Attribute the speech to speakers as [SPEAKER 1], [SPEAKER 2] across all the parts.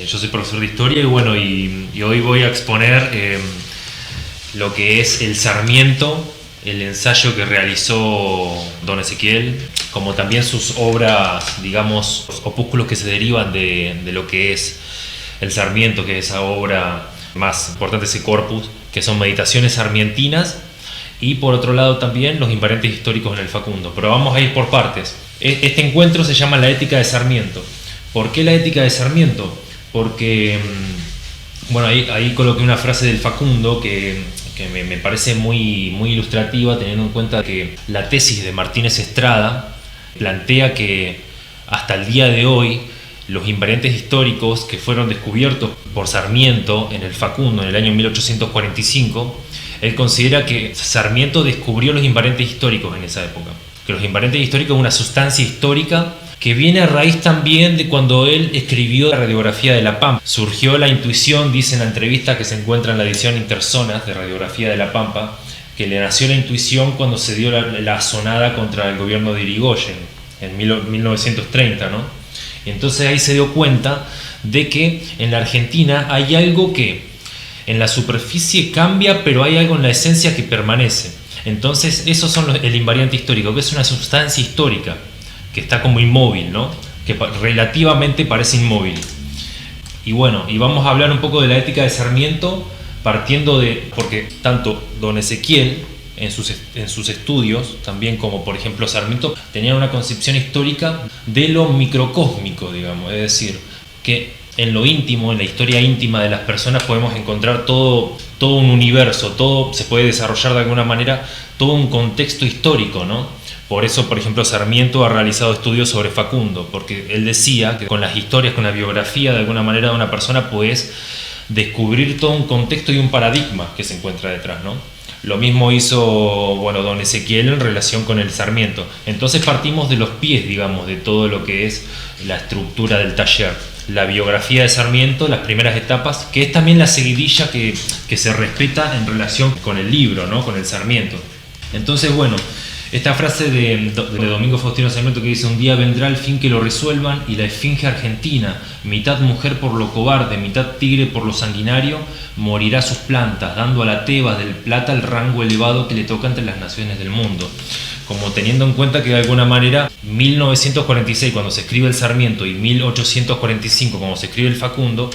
[SPEAKER 1] Yo soy profesor de historia y bueno, y hoy voy a exponer lo que es el Sarmiento, el ensayo que realizó don Ezequiel, como también sus obras, digamos, los opúsculos que se derivan de lo que es el Sarmiento, que es esa obra más importante, ese corpus, que son Meditaciones Sarmientinas, y por otro lado también los invariantes históricos en el Facundo. Pero vamos a ir por partes. Este encuentro se llama la ética de Sarmiento. ¿Por qué la ética de Sarmiento? Porque, bueno, ahí coloqué una frase del Facundo que me parece muy ilustrativa, teniendo en cuenta que la tesis de Martínez Estrada plantea que hasta el día de hoy los invariantes históricos que fueron descubiertos por Sarmiento en el Facundo en el año 1845, él considera que Sarmiento descubrió los invariantes históricos en esa época, que los invariantes históricos es una sustancia histórica que viene a raíz también de cuando él escribió la radiografía de la Pampa. Surgió la intuición, dice en la entrevista que se encuentra en la edición Interzonas de Radiografía de la Pampa, que le nació la intuición cuando se dio la asonada contra el gobierno de Irigoyen en 1930, ¿no? Y entonces ahí se dio cuenta de que en la Argentina hay algo que en la superficie cambia, pero hay algo en la esencia que permanece. Entonces esos son el invariante histórico, que es una sustancia histórica que está como inmóvil, ¿no? Que relativamente parece inmóvil. Y bueno, y vamos a hablar un poco de la ética de Sarmiento, partiendo de, porque tanto don Ezequiel en sus estudios, también como por ejemplo Sarmiento, tenían una concepción histórica de lo microcósmico, digamos, es decir, que en lo íntimo, en la historia íntima de las personas podemos encontrar todo un universo, todo se puede desarrollar de alguna manera, todo un contexto histórico, ¿no? Por eso, por ejemplo, Sarmiento ha realizado estudios sobre Facundo, porque él decía que con las historias, con la biografía de alguna manera de una persona, puedes descubrir todo un contexto y un paradigma que se encuentra detrás, ¿no? Lo mismo hizo, bueno, don Ezequiel en relación con el Sarmiento. Entonces partimos de los pies, digamos, de todo lo que es la estructura del taller. La biografía de Sarmiento, las primeras etapas, que es también la seguidilla que se respeta en relación con el libro, ¿no? Con el Sarmiento. Entonces, bueno, esta frase de Domingo Faustino Sarmiento que dice: un día vendrá el fin que lo resuelvan y la esfinge argentina, mitad mujer por lo cobarde, mitad tigre por lo sanguinario, morirá sus plantas, dando a la Tebas del Plata el rango elevado que le toca entre las naciones del mundo. Como teniendo en cuenta que de alguna manera 1946 cuando se escribe el Sarmiento y 1845 cuando se escribe el Facundo,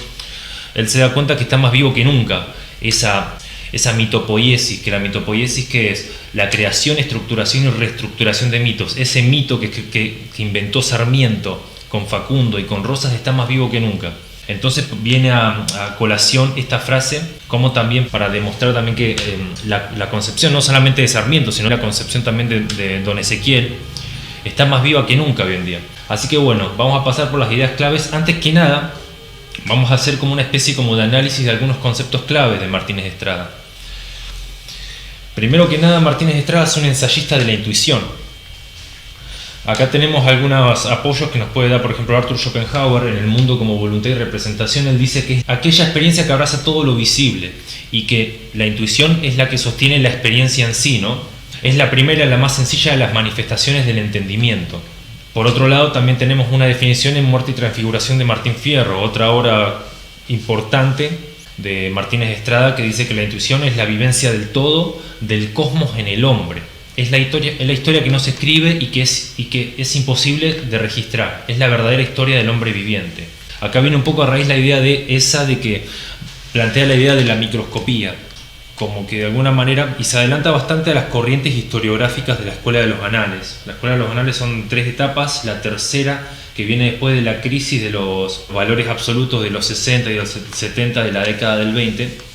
[SPEAKER 1] él se da cuenta que está más vivo que nunca esa mitopoiesis, que la mitopoiesis que es la creación, estructuración y reestructuración de mitos. Ese mito que inventó Sarmiento con Facundo y con Rosas está más vivo que nunca. Entonces viene a colación esta frase como también para demostrar también que la concepción no solamente de Sarmiento, sino la concepción también de don Ezequiel está más viva que nunca hoy en día. Así que bueno, vamos a pasar por las ideas claves. Antes que nada, vamos a hacer como una especie como de análisis de algunos conceptos claves de Martínez Estrada. Primero que nada, Martínez Estrada es un ensayista de la intuición. Acá tenemos algunos apoyos que nos puede dar, por ejemplo, Arthur Schopenhauer en El mundo como voluntad y representación. Él dice que es aquella experiencia que abraza todo lo visible y que la intuición es la que sostiene la experiencia en sí, ¿no? Es la primera, la más sencilla de las manifestaciones del entendimiento. Por otro lado, también tenemos una definición en Muerte y Transfiguración de Martín Fierro, otra obra importante de Martínez Estrada, que dice que la intuición es la vivencia del todo del cosmos en el hombre. Es la historia que no se escribe y que es imposible de registrar. Es la verdadera historia del hombre viviente. Acá viene un poco a raíz la idea de que plantea la idea de la microscopía, como que de alguna manera, y se adelanta bastante a las corrientes historiográficas de la Escuela de los Anales. La Escuela de los Anales son 3 etapas, la tercera, que viene después de la crisis de los valores absolutos de los 60 y los 70 de la década del 20,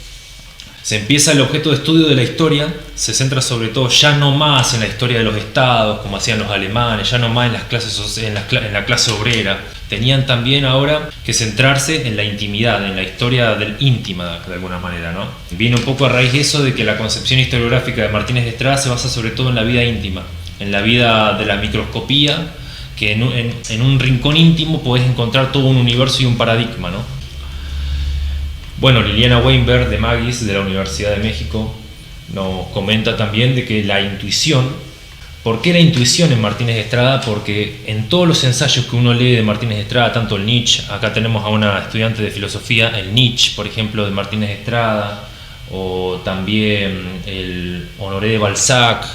[SPEAKER 1] se empieza el objeto de estudio de la historia, se centra sobre todo ya no más en la historia de los estados, como hacían los alemanes, ya no más en en la clase obrera. Tenían también ahora que centrarse en la intimidad, en la historia del íntima, de alguna manera, ¿no? Viene un poco a raíz de eso, de que la concepción historiográfica de Martínez Estrada se basa sobre todo en la vida íntima, en la vida de la microscopía, que en un rincón íntimo podés encontrar todo un universo y un paradigma, ¿no? Bueno, Liliana Weinberg de Magis, de la Universidad de México, nos comenta también de que la intuición ¿Por qué la intuición en Martínez de Estrada? Porque en todos los ensayos que uno lee de Martínez de Estrada, tanto el Nietzsche, acá tenemos a una estudiante de filosofía, el Nietzsche, por ejemplo, de Martínez de Estrada, o también el Honoré de Balzac,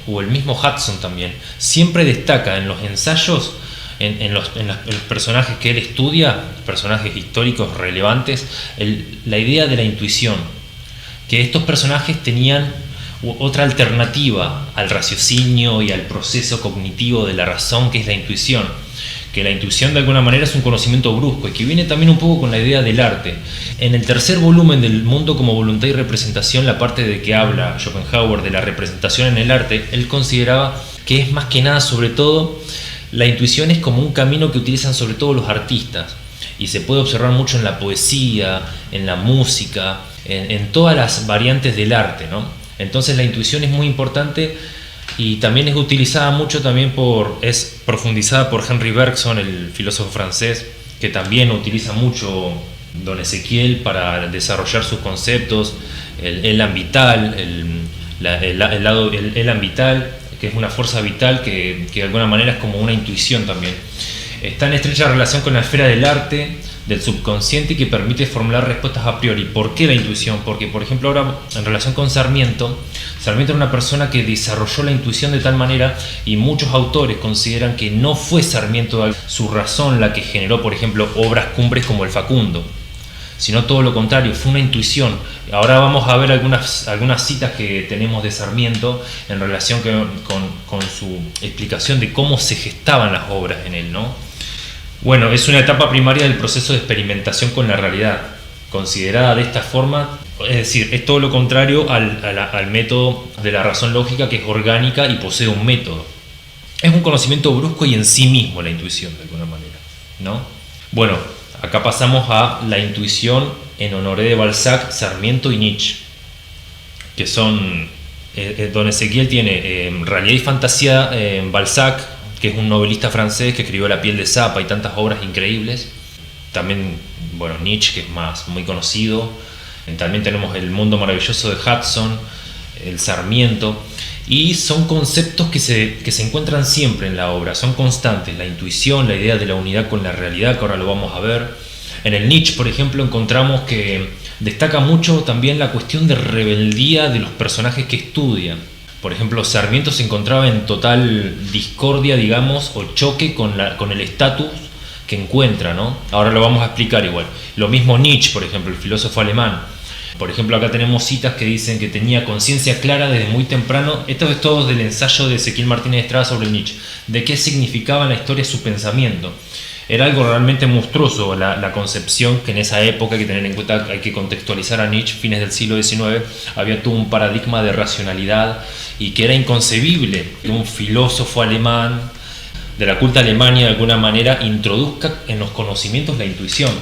[SPEAKER 1] o el mismo Hudson también, siempre destaca en los ensayos, en los personajes que él estudia, personajes históricos relevantes, la idea de la intuición, que estos personajes tenían otra alternativa al raciocinio y al proceso cognitivo de la razón, que es la intuición, que la intuición de alguna manera es un conocimiento brusco y que viene también un poco con la idea del arte. En el tercer volumen del Mundo como voluntad y representación, la parte de que habla Schopenhauer de la representación en el arte, él consideraba que es más que nada, sobre todo, la intuición es como un camino que utilizan sobre todo los artistas, y se puede observar mucho en la poesía, en la música, en todas las variantes del arte, ¿no? Entonces la intuición es muy importante y también es utilizada mucho también es profundizada por Henri Bergson, el filósofo francés, que también utiliza mucho Don Ezequiel para desarrollar sus conceptos, el elan vital, el elan vital, que es una fuerza vital que de alguna manera es como una intuición también. Está en estrecha relación con la esfera del arte, del subconsciente, y que permite formular respuestas a priori. ¿Por qué la intuición? Porque, por ejemplo, ahora en relación con Sarmiento era una persona que desarrolló la intuición de tal manera, y muchos autores consideran que no fue Sarmiento su razón la que generó, por ejemplo, obras cumbres como el Facundo, sino todo lo contrario, fue una intuición. Ahora vamos a ver algunas citas que tenemos de Sarmiento en relación con su explicación de cómo se gestaban las obras en él, ¿no? Bueno, es una etapa primaria del proceso de experimentación con la realidad, considerada de esta forma, es decir, es todo lo contrario al método de la razón lógica, que es orgánica y posee un método. Es un conocimiento brusco y en sí mismo la intuición, de alguna manera, ¿no? Bueno, acá pasamos a la intuición en Honoré de Balzac, Sarmiento y Nietzsche, que son, Don Ezequiel tiene realidad y fantasía en Balzac, que es un novelista francés que escribió La piel de Zapa y tantas obras increíbles. También, bueno, Nietzsche, que es muy conocido. También tenemos El mundo maravilloso de Hudson, el Sarmiento. Y son conceptos que se encuentran siempre en la obra, son constantes. La intuición, la idea de la unidad con la realidad, que ahora lo vamos a ver. En el Nietzsche, por ejemplo, encontramos que destaca mucho también la cuestión de rebeldía de los personajes que estudia. Por ejemplo, Sarmiento se encontraba en total discordia, digamos, o choque con el estatus que encuentra, ¿no? Ahora lo vamos a explicar igual. Lo mismo Nietzsche, por ejemplo, el filósofo alemán. Por ejemplo, acá tenemos citas que dicen que tenía conciencia clara desde muy temprano. Esto es todo del ensayo de Ezequiel Martínez de Estrada sobre Nietzsche, de qué significaba en la historia su pensamiento. Era algo realmente monstruoso la concepción, que en esa época, hay que tener en cuenta, hay que contextualizar a Nietzsche, fines del siglo XIX, había todo un paradigma de racionalidad, y que era inconcebible que un filósofo alemán de la culta Alemania de alguna manera introduzca en los conocimientos la intuición,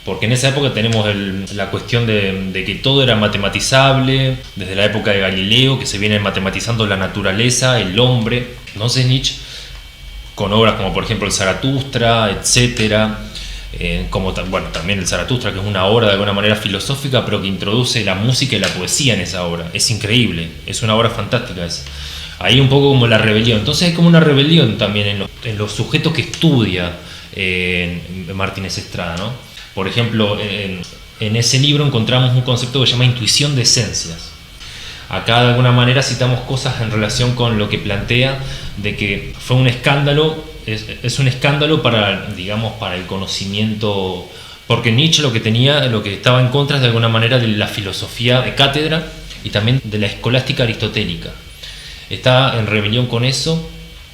[SPEAKER 1] porque en esa época tenemos la cuestión de que todo era matematizable, desde la época de Galileo, que se viene matematizando la naturaleza, el hombre. Entonces Nietzsche, con obras como por ejemplo el Zaratustra, etcétera, también el Zaratustra, que es una obra de alguna manera filosófica, pero que introduce la música y la poesía en esa obra. Es increíble, es una obra fantástica esa. Ahí un poco como la rebelión. Entonces hay como una rebelión también en los sujetos que estudia Martínez Estrada, ¿no? Por ejemplo, en ese libro encontramos un concepto que se llama intuición de esencias. Acá de alguna manera citamos cosas en relación con lo que plantea, de que fue un escándalo, es un escándalo para el conocimiento, porque Nietzsche lo que estaba en contra es de alguna manera de la filosofía de cátedra y también de la escolástica aristotélica. Está en rebelión con eso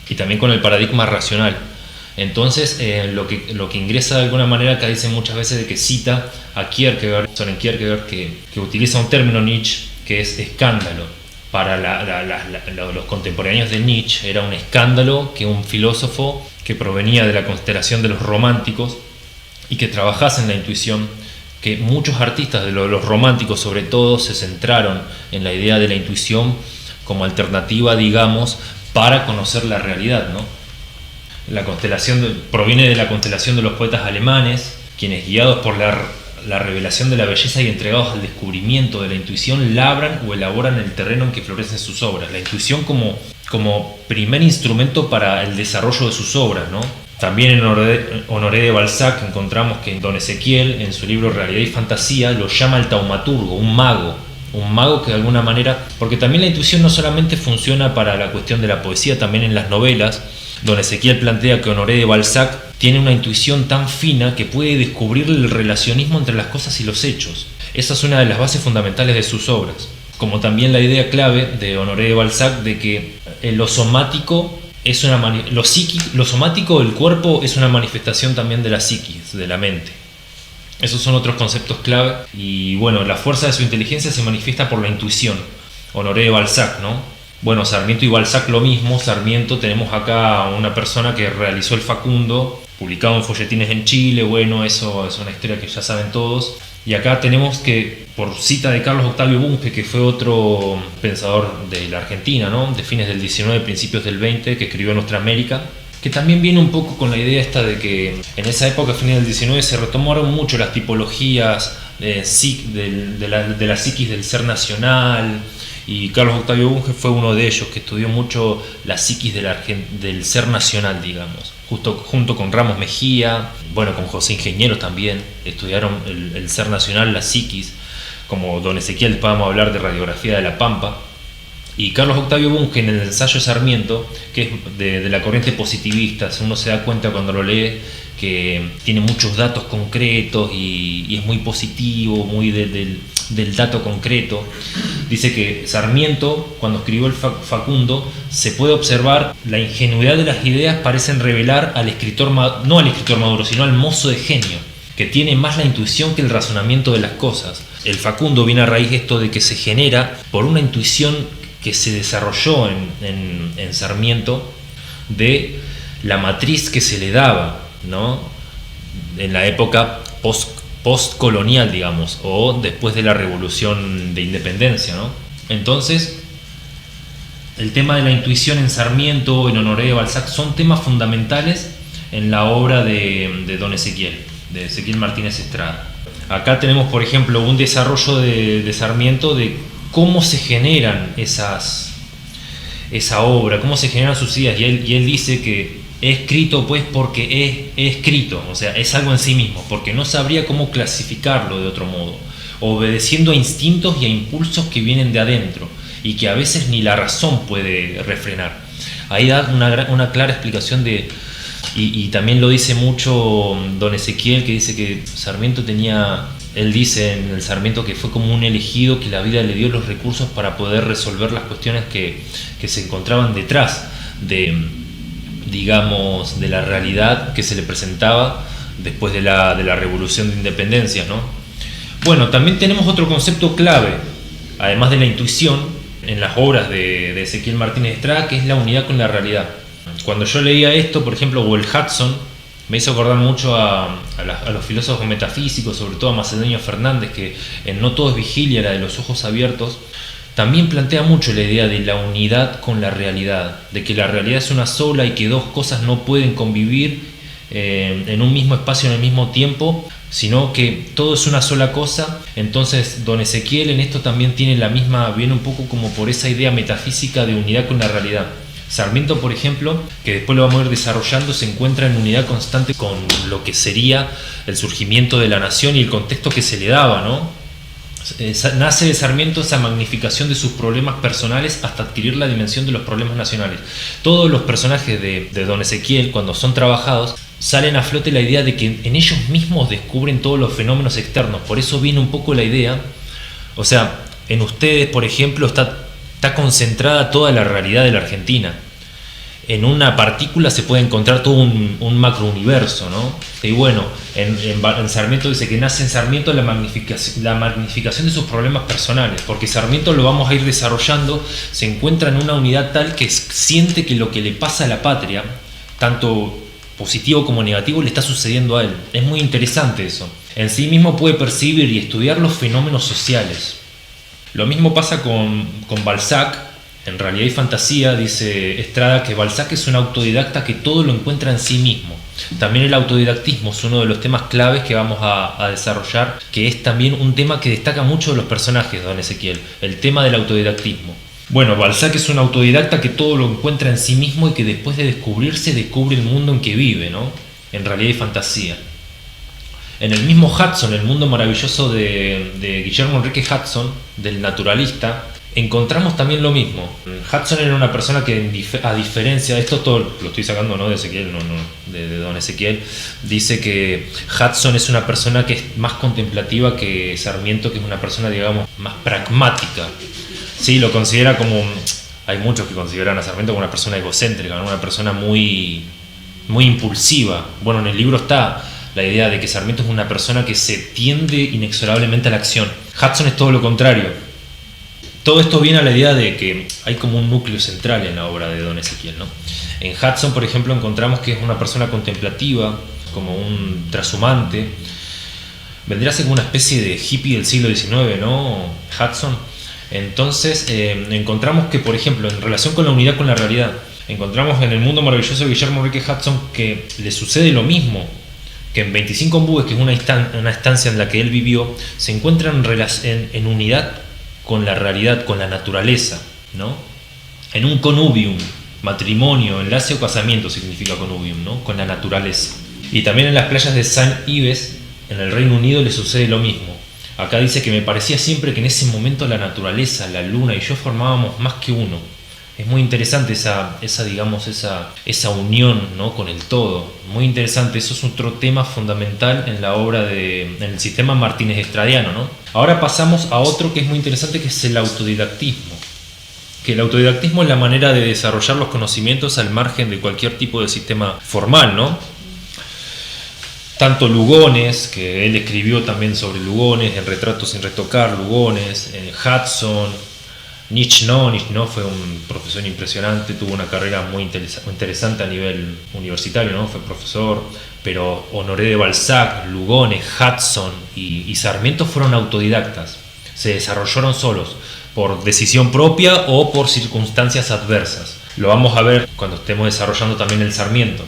[SPEAKER 1] y también con el paradigma racional. Entonces lo que ingresa de alguna manera, acá dice muchas veces de que cita a Kierkegaard, Søren Kierkegaard, que utiliza un término Nietzsche que es escándalo. Para los contemporáneos de Nietzsche era un escándalo que un filósofo que provenía de la constelación de los románticos y que trabajase en la intuición, que muchos artistas de los románticos sobre todo se centraron en la idea de la intuición como alternativa, digamos, para conocer la realidad, ¿no? La constelación proviene de la constelación de los poetas alemanes, quienes, guiados por la revelación de la belleza y entregados al descubrimiento de la intuición, labran o elaboran el terreno en que florecen sus obras. La intuición como como primer instrumento para el desarrollo de sus obras, ¿no? También en Honoré de Balzac encontramos que don Ezequiel, en su libro Realidad y Fantasía, lo llama el taumaturgo, un mago que de alguna manera, porque también la intuición no solamente funciona para la cuestión de la poesía, también en las novelas. Don Ezequiel plantea que Honoré de Balzac tiene una intuición tan fina que puede descubrir el relacionismo entre las cosas y los hechos. Esa es una de las bases fundamentales de sus obras, como también la idea clave de Honoré de Balzac de que lo somático es lo somático del cuerpo es una manifestación también de la psiquis, de la mente. Esos son otros conceptos clave. Y bueno, la fuerza de su inteligencia se manifiesta por la intuición. Honoré de Balzac, ¿no? Bueno, Sarmiento y Balzac lo mismo. Sarmiento, tenemos acá una persona que realizó el Facundo, publicado en folletines en Chile. Bueno, eso es una historia que ya saben todos. Y acá tenemos que, por cita de Carlos Octavio Bunge, que fue otro pensador de la Argentina, ¿no? De fines del 19, principios del 20, que escribió Nuestra América, que también viene un poco con la idea esta de que en esa época, fines del 19, se retomaron mucho las tipologías de la psiquis del ser nacional, y Carlos Octavio Bunge fue uno de ellos que estudió mucho la psiquis del ser nacional, digamos, junto con Ramos Mejía, bueno, con José Ingeniero también, estudiaron el ser nacional, la psiquis, como don Ezequiel, después vamos a hablar de Radiografía de la Pampa. Y Carlos Octavio Bunge, en el ensayo Sarmiento, que es de la corriente positivista, uno se da cuenta cuando lo lee que tiene muchos datos concretos y es muy positivo, muy del dato concreto. Dice que Sarmiento, cuando escribió el Facundo, se puede observar la ingenuidad de las ideas parecen revelar al escritor, no al escritor maduro, sino al mozo de genio, que tiene más la intuición que el razonamiento de las cosas. El Facundo viene a raíz de esto de que se genera por una intuición que se desarrolló en Sarmiento de la matriz que se le daba, ¿no? En la época postcolonial, digamos, o después de la Revolución de Independencia, ¿no? Entonces, el tema de la intuición en Sarmiento, en Honoré de Balzac, son temas fundamentales en la obra de don Ezequiel, de Ezequiel Martínez Estrada. Acá tenemos, por ejemplo, un desarrollo de Sarmiento de cómo se generan esa obra, cómo se generan sus ideas, y él dice que he escrito pues porque he escrito, o sea, es algo en sí mismo, porque no sabría cómo clasificarlo de otro modo, obedeciendo a instintos y a impulsos que vienen de adentro y que a veces ni la razón puede refrenar. Ahí da una clara explicación y también lo dice mucho don Ezequiel, que dice que Sarmiento él dice en el Sarmiento que fue como un elegido, que la vida le dio los recursos para poder resolver las cuestiones que se encontraban detrás de la realidad que se le presentaba después de la Revolución de Independencia, ¿no? Bueno, también tenemos otro concepto clave, además de la intuición, en las obras de Ezequiel Martínez Estrada, que es la unidad con la realidad. Cuando yo leía esto, por ejemplo, Will Hudson, me hizo acordar mucho a los filósofos metafísicos, sobre todo a Macedonio Fernández, que en No todo es vigilia, la de los ojos abiertos, también plantea mucho la idea de la unidad con la realidad, de que la realidad es una sola y que dos cosas no pueden convivir en un mismo espacio, en el mismo tiempo, sino que todo es una sola cosa. Entonces don Ezequiel en esto también tiene viene un poco como por esa idea metafísica de unidad con la realidad. Sarmiento, por ejemplo, que después lo vamos a ir desarrollando, se encuentra en unidad constante con lo que sería el surgimiento de la nación y el contexto que se le daba, ¿no? Nace de Sarmiento esa magnificación de sus problemas personales hasta adquirir la dimensión de los problemas nacionales. Todos los personajes de don Ezequiel, cuando son trabajados, salen a flote la idea de que en ellos mismos descubren todos los fenómenos externos. Por eso viene un poco la idea, o sea, en ustedes, por ejemplo, está concentrada toda la realidad de la Argentina. En una partícula se puede encontrar todo un macrouniverso, ¿no? Y bueno, en Sarmiento dice que nace en Sarmiento la magnificación de sus problemas personales, porque Sarmiento, lo vamos a ir desarrollando, se encuentra en una unidad tal que siente que lo que le pasa a la patria, tanto positivo como negativo, le está sucediendo a él. Es muy interesante eso. En sí mismo puede percibir y estudiar los fenómenos sociales. Lo mismo pasa con Balzac. En Realidad y Fantasía dice Estrada que Balzac es un autodidacta que todo lo encuentra en sí mismo. También el autodidactismo es uno de los temas claves que vamos a desarrollar, que es también un tema que destaca mucho de los personajes de don Ezequiel, el tema del autodidactismo. Bueno, Balzac es un autodidacta que todo lo encuentra en sí mismo y que después de descubrirse descubre el mundo en que vive, ¿no? En realidad y fantasía. En el mismo Hudson, el mundo maravilloso de Guillermo Enrique Hudson, del naturalista, encontramos también lo mismo. Hudson era una persona que, a diferencia, esto todo lo estoy sacando, ¿no?, de Ezequiel, de don Ezequiel, dice que Hudson es una persona que es más contemplativa que Sarmiento, que es una persona, digamos, más pragmática. Sí, lo considera como... Hay muchos que consideran a Sarmiento como una persona egocéntrica, ¿no?, una persona muy impulsiva. Bueno, en el libro está la idea de que Sarmiento es una persona que se tiende inexorablemente a la acción. Hudson es todo lo contrario. Todo esto viene a la idea de que hay como un núcleo central en la obra de don Ezequiel, ¿no? En Hudson, por ejemplo, encontramos que es una persona contemplativa, como un trashumante. Vendría a ser como una especie de hippie del siglo XIX, ¿no?, Hudson. Entonces, encontramos que, por ejemplo, en relación con la unidad con la realidad, encontramos en el mundo maravilloso de Guillermo Enrique Hudson que le sucede lo mismo, que en 25 Ombúes, que es una estancia en la que él vivió, se encuentra en unidad con la realidad, con la naturaleza, ¿no? En un connubium, matrimonio, enlace o casamiento significa connubium, ¿no?, con la naturaleza. Y también en las playas de Saint Ives, en el Reino Unido, le sucede lo mismo. Acá dice que me parecía siempre que en ese momento la naturaleza, la luna y yo formábamos más que uno. Es muy interesante esa unión, ¿no?, con el todo. Muy interesante. Eso es otro tema fundamental en la obra en el sistema Martínez Estradiano, ¿no? Ahora pasamos a otro que es muy interesante, que es el autodidactismo. Que el autodidactismo es la manera de desarrollar los conocimientos al margen de cualquier tipo de sistema formal, ¿no? Tanto Lugones, que él escribió también sobre Lugones, en Retratos sin retocar, Lugones, Hudson, Nietzsche no fue un profesor impresionante, tuvo una carrera muy interesante a nivel universitario, ¿no? Fue profesor, pero Honoré de Balzac, Lugones, Hudson y Sarmiento fueron autodidactas, se desarrollaron solos, por decisión propia o por circunstancias adversas. Lo vamos a ver cuando estemos desarrollando también el Sarmiento,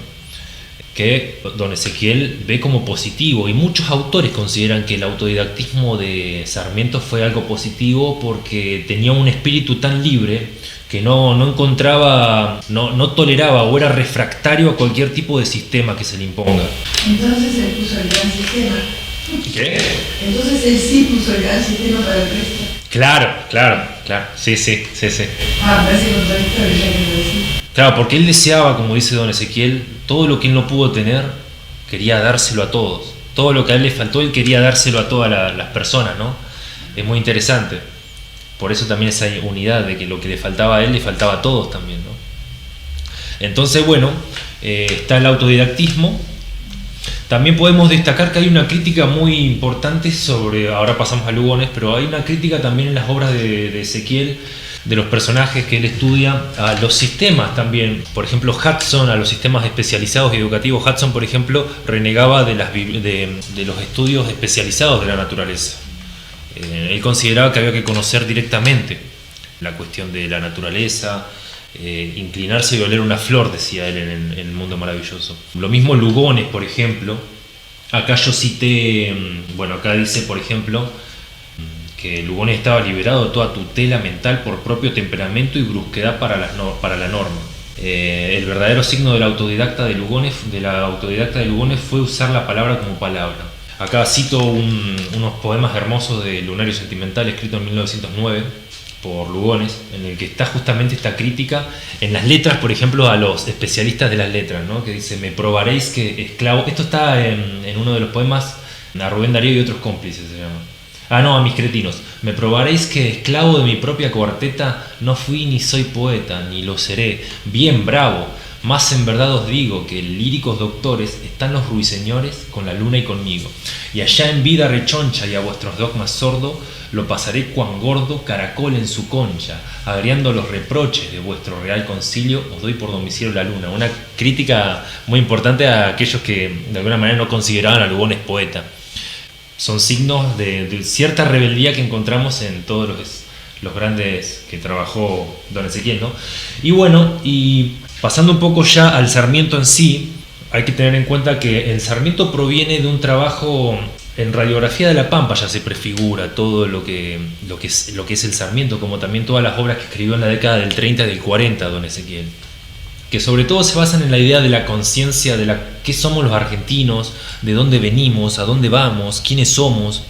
[SPEAKER 1] que don Ezequiel ve como positivo, y muchos autores consideran que el autodidactismo de Sarmiento fue algo positivo porque tenía un espíritu tan libre que no encontraba, no toleraba o era refractario a cualquier tipo de sistema que se le imponga.
[SPEAKER 2] Entonces él puso el gran sistema.
[SPEAKER 1] ¿Qué?
[SPEAKER 2] Entonces él sí puso el gran sistema para el resto.
[SPEAKER 1] Claro, sí.
[SPEAKER 2] Parece contradictorio ya que lo decís.
[SPEAKER 1] Claro, porque él deseaba, como dice don Ezequiel, todo lo que él no pudo tener, quería dárselo a todos. Todo lo que a él le faltó, él quería dárselo a todas las personas, ¿no? Es muy interesante. Por eso también esa unidad de que lo que le faltaba a él, le faltaba a todos también, ¿no? Entonces, bueno, está el autodidactismo. También podemos destacar que hay una crítica muy importante sobre, ahora pasamos a Lugones, pero hay una crítica también en las obras de Ezequiel, de los personajes que él estudia, a los sistemas también. Por ejemplo, Hudson, a los sistemas especializados y educativos. Hudson, por ejemplo, renegaba de los estudios especializados de la naturaleza. Él consideraba que había que conocer directamente la cuestión de la naturaleza, inclinarse y oler una flor, decía él en el mundo maravilloso. Lo mismo Lugones, por ejemplo. Acá yo cité, acá dice, por ejemplo, que Lugones estaba liberado de toda tutela mental por propio temperamento y brusquedad para la norma. El verdadero signo del autodidacta de Lugones fue usar la palabra como palabra. Acá cito unos poemas hermosos de Lunario Sentimental, escrito en 1909 por Lugones, en el que está justamente esta crítica en las letras, por ejemplo, a los especialistas de las letras, ¿no? Que dice: me probaréis que esclavo... Esto está en uno de los poemas, a Rubén Darío y otros cómplices se llama. A mis cretinos. Me probaréis que esclavo de mi propia cuarteta no fui ni soy poeta, ni lo seré. Bien, bravo. Más en verdad os digo que líricos doctores están los ruiseñores con la luna y conmigo. Y allá en vida rechoncha y a vuestros dogmas sordo, lo pasaré cuan gordo caracol en su concha. Agriando los reproches de vuestro real concilio, os doy por domicilio la luna. Una crítica muy importante a aquellos que de alguna manera no consideraban a Lugones poeta. Son signos de cierta rebeldía que encontramos en todos los grandes que trabajó don Ezequiel, ¿no? Y bueno, y pasando un poco ya al Sarmiento en sí, hay que tener en cuenta que el Sarmiento proviene de un trabajo En Radiografía de la Pampa ya se prefigura todo lo que es el Sarmiento, como también todas las obras que escribió en la década del 30 y del 40 don Ezequiel, que sobre todo se basan en la idea de la conciencia de qué somos los argentinos, de dónde venimos, a dónde vamos, quiénes somos.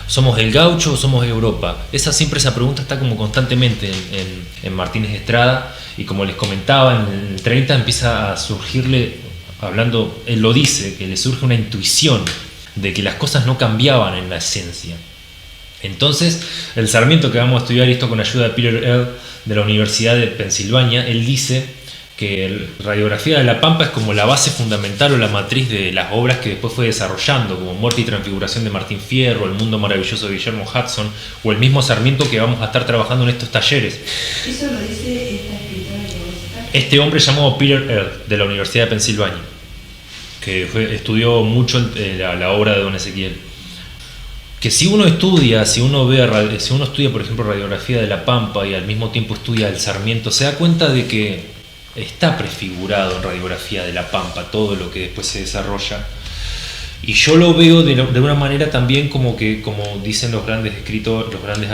[SPEAKER 1] ¿Somos el gaucho o somos Europa? Esa pregunta está como constantemente en Martínez Estrada, y como les comentaba, en el 30 empieza a surgirle, hablando, él lo dice, que le surge una intuición de que las cosas no cambiaban en la esencia. Entonces, el Sarmiento, que vamos a estudiar esto con ayuda de Peter Earl de la Universidad de Pensilvania, él dice que Radiografía de la Pampa es como la base fundamental o la matriz de las obras que después fue desarrollando, como Muerte y Transfiguración de Martín Fierro, El Mundo Maravilloso de Guillermo Hudson, o el mismo Sarmiento que vamos a estar trabajando en estos talleres.
[SPEAKER 2] ¿Eso lo dice esta escritora que vos estás?
[SPEAKER 1] Este hombre llamado Peter Earl, de la Universidad de Pensilvania, que estudió mucho la obra de don Ezequiel. Que si uno estudia, si uno estudia, por ejemplo, Radiografía de la Pampa y al mismo tiempo estudia el Sarmiento, se da cuenta de que está prefigurado en Radiografía de la Pampa todo lo que después se desarrolla. Y yo lo veo de una manera también como dicen los grandes escritores, los grandes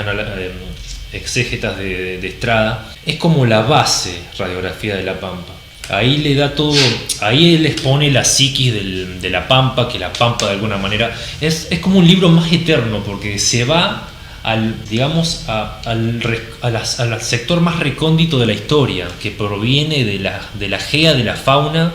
[SPEAKER 1] exégetas de Estrada, es como la base Radiografía de la Pampa. Ahí le da todo, ahí él expone la psiquis de la Pampa, que la Pampa de alguna manera es como un libro más eterno, porque se va al sector más recóndito de la historia, que proviene de la gea de la fauna,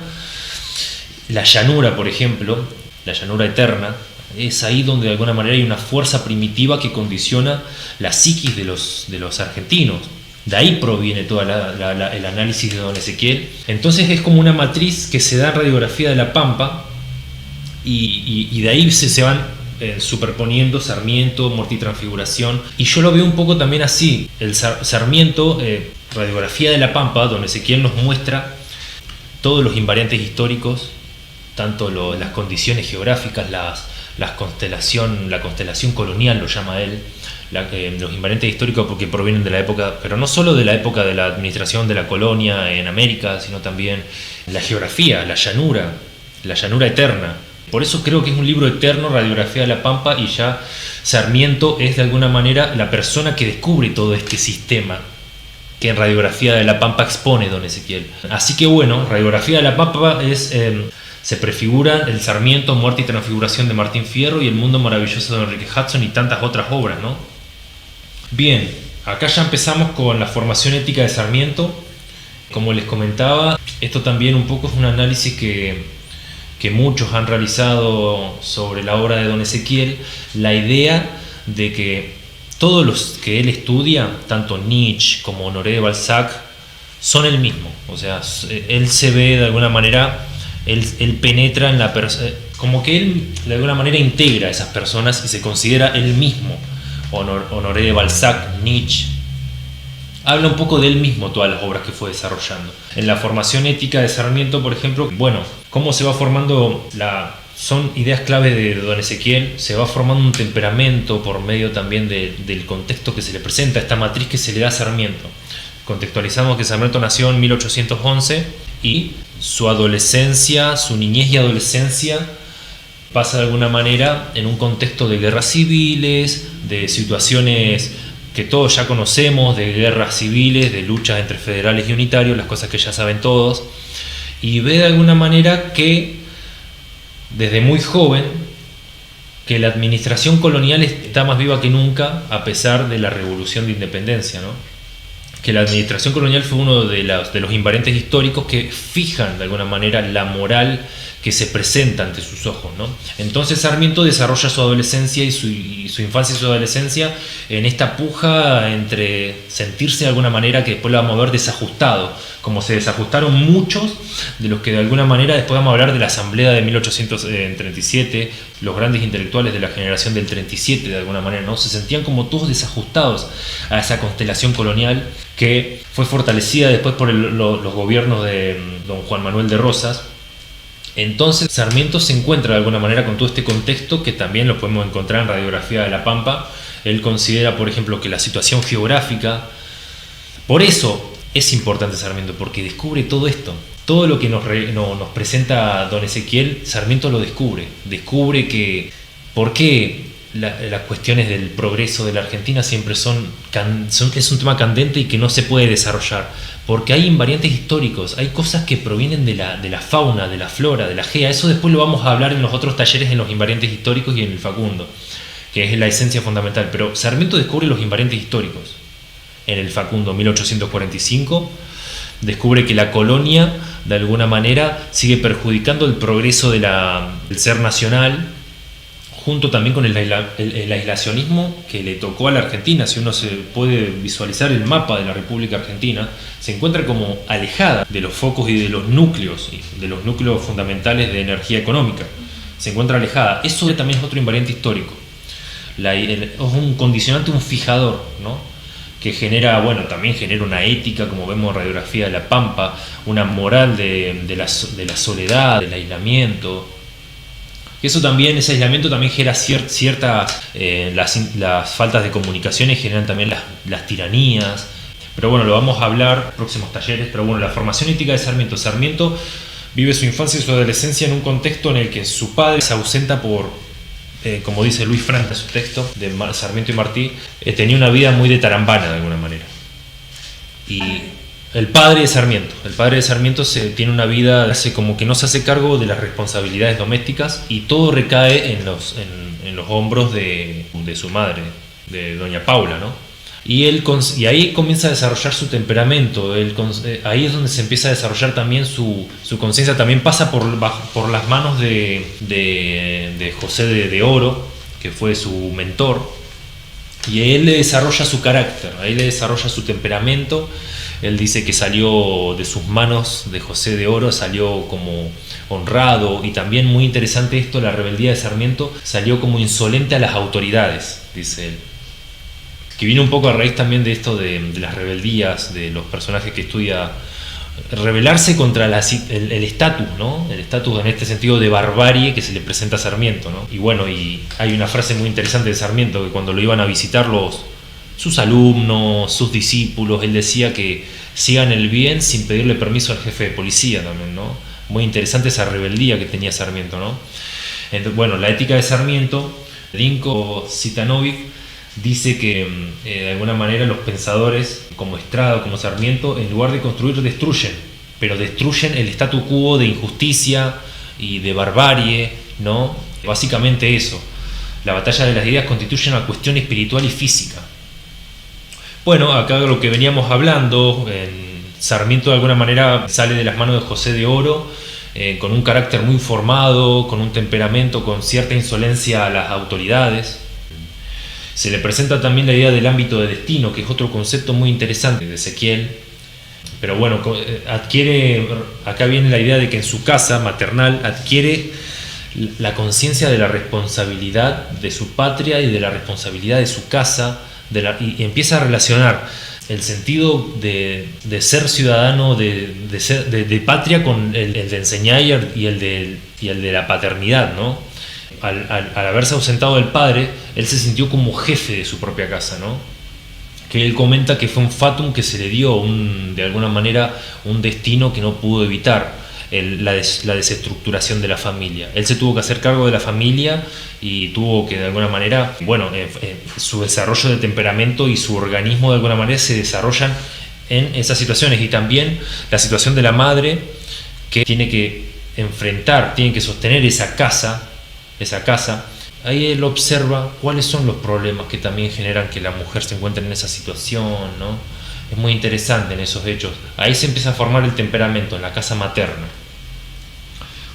[SPEAKER 1] la llanura, por ejemplo, la llanura eterna. Es ahí donde de alguna manera hay una fuerza primitiva que condiciona la psiquis de los argentinos. De ahí proviene todo el análisis de don Ezequiel. Entonces es como una matriz que se da en Radiografía de la Pampa, y de ahí se van superponiendo Sarmiento, Muerte y Transfiguración. Y yo lo veo un poco también así. El Sarmiento, Radiografía de la Pampa, don Ezequiel nos muestra todos los invariantes históricos, tanto las condiciones geográficas, la constelación colonial, lo llama él, los invariantes históricos, porque provienen de la época, pero no solo de la época de la administración de la colonia en América, sino también la geografía, la llanura eterna. Por eso creo que es un libro eterno, Radiografía de la Pampa, y ya Sarmiento es de alguna manera la persona que descubre todo este sistema que en Radiografía de la Pampa expone don Ezequiel. Así que bueno, Radiografía de la Pampa se prefigura el Sarmiento, Muerte y Transfiguración de Martín Fierro y El Mundo Maravilloso de Enrique Hudson y tantas otras obras, ¿no? Bien, acá ya empezamos con la formación ética de Sarmiento. Como les comentaba, esto también un poco es un análisis que muchos han realizado sobre la obra de don Ezequiel, la idea de que todos los que él estudia, tanto Nietzsche como Honoré de Balzac, son el mismo. O sea, él se ve de alguna manera, él penetra en la persona, como que él de alguna manera integra a esas personas y se considera él mismo. Honoré de Balzac, Nietzsche, habla un poco de él mismo, todas las obras que fue desarrollando. En la formación ética de Sarmiento, por ejemplo, bueno, cómo se va formando son ideas clave de don Ezequiel, se va formando un temperamento por medio también del contexto que se le presenta, esta matriz que se le da a Sarmiento. Contextualizamos que Sarmiento nació en 1811 y su adolescencia, su niñez y adolescencia pasa de alguna manera en un contexto de guerras civiles, de situaciones que todos ya conocemos, de guerras civiles, de luchas entre federales y unitarios, las cosas que ya saben todos, y ve de alguna manera que desde muy joven que la administración colonial está más viva que nunca a pesar de la revolución de independencia, ¿no? Que la administración colonial fue uno de los invariantes históricos que fijan de alguna manera la moral que se presenta ante sus ojos, ¿no? Entonces Sarmiento desarrolla su adolescencia y su infancia y su adolescencia en esta puja entre sentirse de alguna manera, que después lo vamos a ver, desajustado, como se desajustaron muchos de los que de alguna manera después vamos a hablar de la asamblea de 1837, los grandes intelectuales de la generación del 37 de alguna manera, ¿no? Se sentían como todos desajustados a esa constelación colonial que fue fortalecida después por los gobiernos de don Juan Manuel de Rosas. Entonces Sarmiento se encuentra de alguna manera con todo este contexto, que también lo podemos encontrar en Radiografía de la Pampa. Él considera, por ejemplo, que la situación geográfica, por eso es importante Sarmiento, porque descubre todo esto. Todo lo que nos presenta don Ezequiel, Sarmiento lo descubre que ¿Por qué las cuestiones del progreso de la Argentina siempre es un tema candente y que no se puede desarrollar? Porque hay invariantes históricos, hay cosas que provienen de la fauna, de la flora, de la gea. Eso después lo vamos a hablar en los otros talleres, en los invariantes históricos y en el Facundo, que es la esencia fundamental. Pero Sarmiento descubre los invariantes históricos en el Facundo, 1845. Descubre que la colonia, de alguna manera, sigue perjudicando el progreso del ser nacional, junto también con el aislacionismo que le tocó a la Argentina. Si uno se puede visualizar el mapa de la República Argentina, se encuentra como alejada de los focos y de los núcleos fundamentales de energía económica. Se encuentra alejada. Eso también es otro invariante histórico. Es un condicionante, un fijador, ¿no? Que también genera una ética, como vemos en Radiografía de la Pampa, una moral de la soledad, del aislamiento. Ese aislamiento también genera las faltas de comunicaciones, generan también las tiranías. Pero bueno, lo vamos a hablar en próximos talleres. Pero bueno, la formación ética de Sarmiento. Sarmiento vive su infancia y su adolescencia en un contexto en el que su padre se ausenta como dice Luis Frank en su texto de Sarmiento y Martí, tenía una vida muy de tarambana de alguna manera. Y el padre de Sarmiento tiene una vida, como que no se hace cargo de las responsabilidades domésticas y todo recae en los hombros de su madre, de doña Paula, ¿no? Y ahí comienza a desarrollar su temperamento. Ahí es donde se empieza a desarrollar también su conciencia. También pasa por las manos de José de Oro, que fue su mentor, y él le desarrolla su carácter, ahí le desarrolla su temperamento. Él dice que salió de sus manos de José de Oro, salió como honrado, y también muy interesante esto, la rebeldía de Sarmiento, salió como insolente a las autoridades, dice él. Que viene un poco a raíz también de esto de las rebeldías de los personajes que estudia, rebelarse contra el estatus, ¿no? El estatus en este sentido de barbarie que se le presenta a Sarmiento, ¿no? Y bueno, y hay una frase muy interesante de Sarmiento, que cuando lo iban a visitar sus alumnos, sus discípulos, él decía que sigan el bien sin pedirle permiso al jefe de policía también, ¿no? Muy interesante esa rebeldía que tenía Sarmiento, ¿no? Entonces, bueno, la ética de Sarmiento, Dinko Citanovic dice que de alguna manera los pensadores como Estrada, como Sarmiento, en lugar de construir, destruyen, pero destruyen el statu quo de injusticia y de barbarie, ¿no? Básicamente eso. La batalla de las ideas constituye una cuestión espiritual y física. Bueno, acá lo que veníamos hablando, Sarmiento de alguna manera sale de las manos de José de Oro, con un carácter muy formado, con un temperamento, con cierta insolencia a las autoridades. Se le presenta también la idea del ámbito de destino, que es otro concepto muy interesante de Ezequiel. Pero bueno, acá viene la idea de que en su casa maternal adquiere la conciencia de la responsabilidad de su patria y de la responsabilidad de su casa, y empieza a relacionar el sentido de ser ciudadano, de patria, con el de enseñar y el de la paternidad, ¿no? Al haberse ausentado del padre, él se sintió como jefe de su propia casa, ¿no? Que él comenta que fue un fatum que se le dio, de alguna manera, un destino que no pudo evitar, la desestructuración de la familia. Él se tuvo que hacer cargo de la familia y tuvo que, de alguna manera, su desarrollo de temperamento y su organismo, de alguna manera, se desarrollan en esas situaciones. Y también la situación de la madre, que tiene que enfrentar, tiene que sostener esa casa. Ahí él observa cuáles son los problemas que también generan que la mujer se encuentre en esa situación, ¿no? Es muy interesante en esos hechos. Ahí se empieza a formar el temperamento en la casa materna.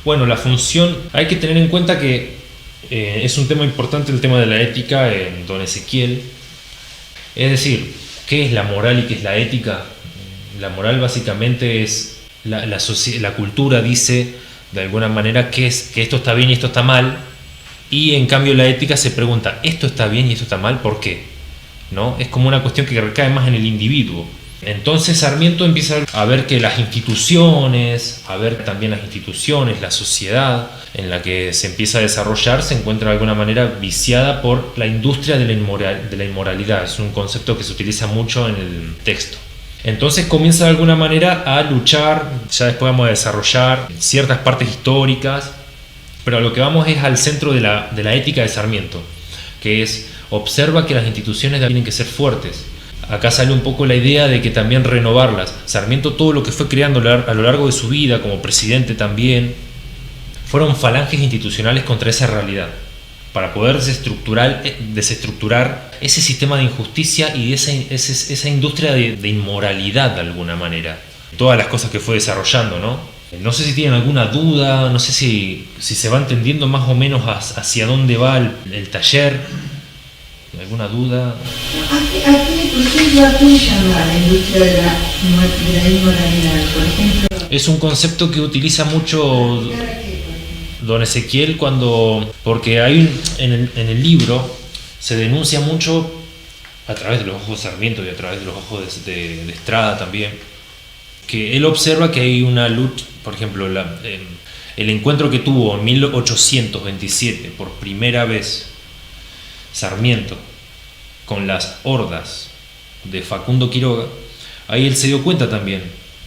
[SPEAKER 1] Bueno, la función, hay que tener en cuenta que es un tema importante el tema de la ética en Don Ezequiel. Es decir, ¿qué es la moral y qué es la ética? La moral básicamente es la cultura dice de alguna manera que esto está bien y esto está mal. Y en cambio la ética se pregunta, ¿esto está bien y esto está mal? ¿Por qué? ¿No? Es como una cuestión que recae más en el individuo. Entonces Sarmiento empieza a ver que la sociedad en la que se empieza a desarrollar se encuentra de alguna manera viciada por la industria de la inmoralidad. Es un concepto que se utiliza mucho en el texto. Entonces comienza de alguna manera a luchar, ya después vamos a desarrollar ciertas partes históricas Pero a lo que vamos es al centro de la ética de Sarmiento, que es: observa que las instituciones tienen que ser fuertes. Acá sale un poco la idea de que también renovarlas. Sarmiento, todo lo que fue creando a lo largo de su vida, como presidente también, fueron falanges institucionales contra esa realidad, para poder desestructurar ese sistema de injusticia y esa industria de inmoralidad de alguna manera. Todas las cosas que fue desarrollando, ¿no? No sé si tienen alguna duda, no sé si se va entendiendo más o menos hacia dónde va el taller. ¿Alguna duda?
[SPEAKER 2] ¿Por ejemplo, a qué le llama la industria de la inmoralidad? Por ejemplo,
[SPEAKER 1] es un concepto que utiliza mucho don Ezequiel porque hay en el libro se denuncia mucho a través de los ojos de Sarmiento y a través de los ojos de Estrada también, que él observa que hay una lucha. Por ejemplo, el encuentro que tuvo en 1827 por primera vez Sarmiento con las hordas de Facundo Quiroga, ahí él se dio cuenta también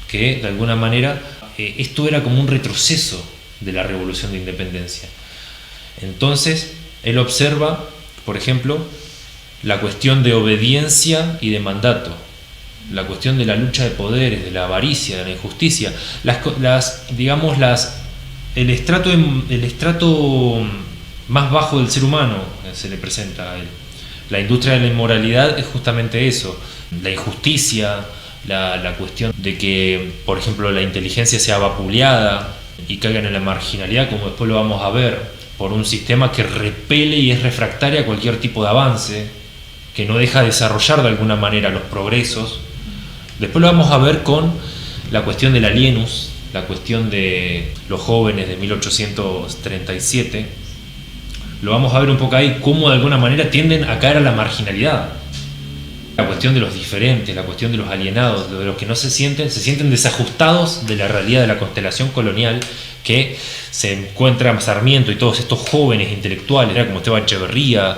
[SPEAKER 1] que de alguna manera esto era como un retroceso de la revolución de independencia. Entonces él observa, por ejemplo, la cuestión de obediencia y de mandato, la cuestión de la lucha de poderes, de la avaricia, de la injusticia, el estrato más bajo del ser humano se le presenta a él. La industria de la inmoralidad es justamente eso: la injusticia, la cuestión de que, por ejemplo, la inteligencia sea vapuleada y caigan en la marginalidad, como después lo vamos a ver, por un sistema que repele y es refractario a cualquier tipo de avance, que no deja desarrollar de alguna manera los progresos. Después lo vamos a ver con la cuestión del alienus, la cuestión de los jóvenes de 1837. Lo vamos a ver un poco ahí, cómo de alguna manera tienden a caer a la marginalidad. La cuestión de los diferentes, la cuestión de los alienados, de los que no se sienten desajustados de la realidad de la constelación colonial, que se encuentra Sarmiento y todos estos jóvenes intelectuales, como Esteban Echeverría,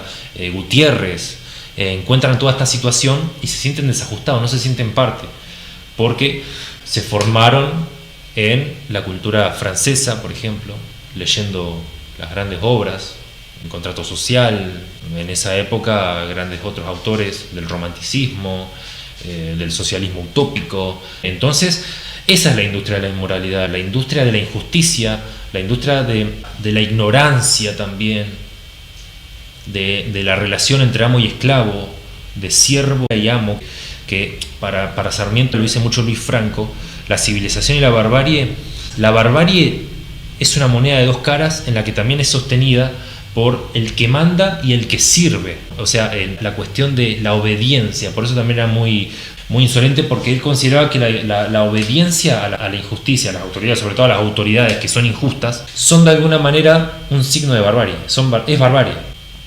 [SPEAKER 1] Gutiérrez, encuentran toda esta situación y se sienten desajustados, no se sienten parte, porque se formaron en la cultura francesa, por ejemplo, leyendo las grandes obras, el Contrato Social, en esa época grandes otros autores del romanticismo, del socialismo utópico. Entonces esa es la industria de la inmoralidad, la industria de la injusticia, la industria de la ignorancia también, de la relación entre amo y esclavo, de siervo y amo, que para Sarmiento lo dice mucho Luis Franco: la civilización y la barbarie es una moneda de dos caras en la que también es sostenida por el que manda y el que sirve. O sea, la cuestión de la obediencia, por eso también era muy, muy insolente, porque él consideraba que la obediencia a la injusticia, a las autoridades, sobre todo a las autoridades que son injustas, son de alguna manera un signo de barbarie, es barbarie.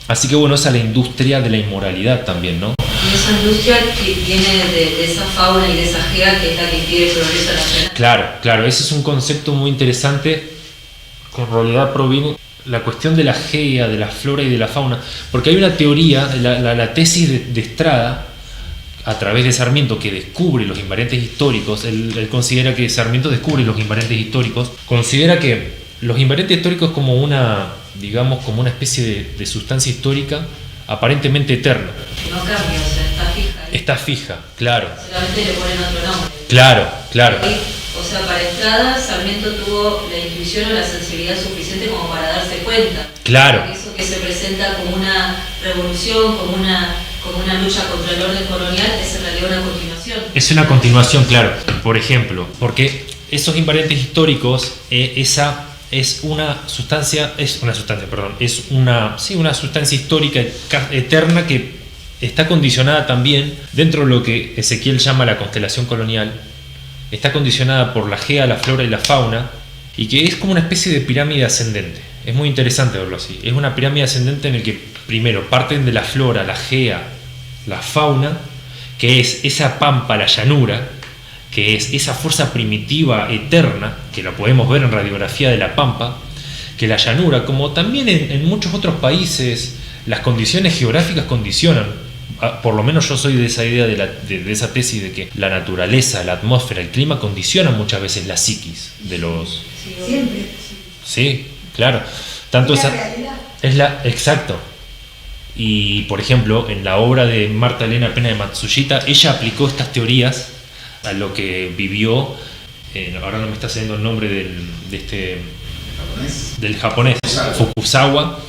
[SPEAKER 1] Así que bueno, esa es la industria de la inmoralidad también, ¿no?
[SPEAKER 3] Y esa industria que viene de esa fauna y de esa gea que es la que impide el progreso nacional.
[SPEAKER 1] Claro, ese es un concepto muy interesante que en realidad proviene la cuestión de la gea, de la flora y de la fauna, porque hay una teoría, la tesis de Estrada, a través de Sarmiento, que descubre los invariantes históricos. Él considera que Sarmiento descubre los invariantes históricos, considera que los invariantes históricos como una especie de sustancia histórica aparentemente eterna.
[SPEAKER 3] No cambia, o sea, está fija.
[SPEAKER 1] Está fija, claro.
[SPEAKER 3] Solamente le ponen otro nombre.
[SPEAKER 1] Claro.
[SPEAKER 3] O sea, para Estrada, Sarmiento tuvo la intuición o la sensibilidad suficiente como para darse cuenta.
[SPEAKER 1] Claro.
[SPEAKER 3] Que eso que se presenta como una revolución, como una lucha contra el orden colonial, es en realidad una continuación. Es una continuación,
[SPEAKER 1] claro. Por ejemplo, porque esos invariantes históricos, esa es una sustancia histórica eterna que está condicionada también dentro de lo que Ezequiel llama la constelación colonial. Está condicionada por la gea, la flora y la fauna, y que es como una especie de pirámide ascendente. Es muy interesante verlo así. Es una pirámide ascendente en el que primero parten de la flora, la gea, la fauna, que es esa pampa, la llanura, que es esa fuerza primitiva eterna, que la podemos ver en radiografía de la pampa, que la llanura, como también en muchos otros países, las condiciones geográficas condicionan. Por lo menos yo soy de esa idea, de esa tesis de que la naturaleza, la atmósfera, el clima condicionan muchas veces la psiquis de los...
[SPEAKER 2] Siempre.
[SPEAKER 1] Sí, claro. Tanto
[SPEAKER 2] es la
[SPEAKER 1] esa,
[SPEAKER 2] realidad.
[SPEAKER 1] exacto. Y por ejemplo, en la obra de Marta Elena Pena de Matsushita, ella aplicó estas teorías a lo que vivió, ahora no me está saliendo el nombre del japonés, Fukuzawa.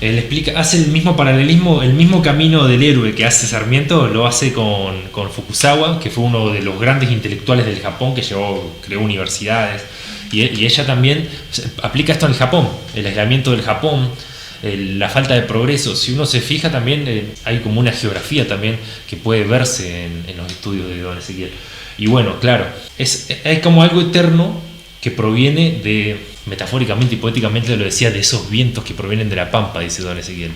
[SPEAKER 1] Él explica, hace el mismo paralelismo, el mismo camino del héroe que hace Sarmiento, lo hace con Fukuzawa, que fue uno de los grandes intelectuales del Japón, que creó universidades, y ella también aplica esto en el Japón, el aislamiento del Japón, la falta de progreso. Si uno se fija también, hay como una geografía también que puede verse en los estudios de don Ezequiel. Y bueno, claro, hay como algo eterno que proviene de, metafóricamente y poéticamente lo decía, de esos vientos que provienen de la pampa, dice don Ezequiel,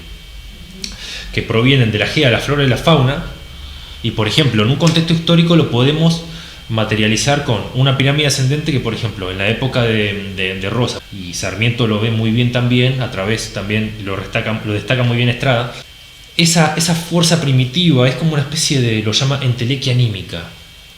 [SPEAKER 1] que provienen de la gea, la flora y la fauna. Y por ejemplo, en un contexto histórico lo podemos materializar con una pirámide ascendente que, por ejemplo, en la época de Rosa, y Sarmiento lo ve muy bien también, a través también lo destaca muy bien Estrada, esa fuerza primitiva es como una especie de, lo llama entelequia anímica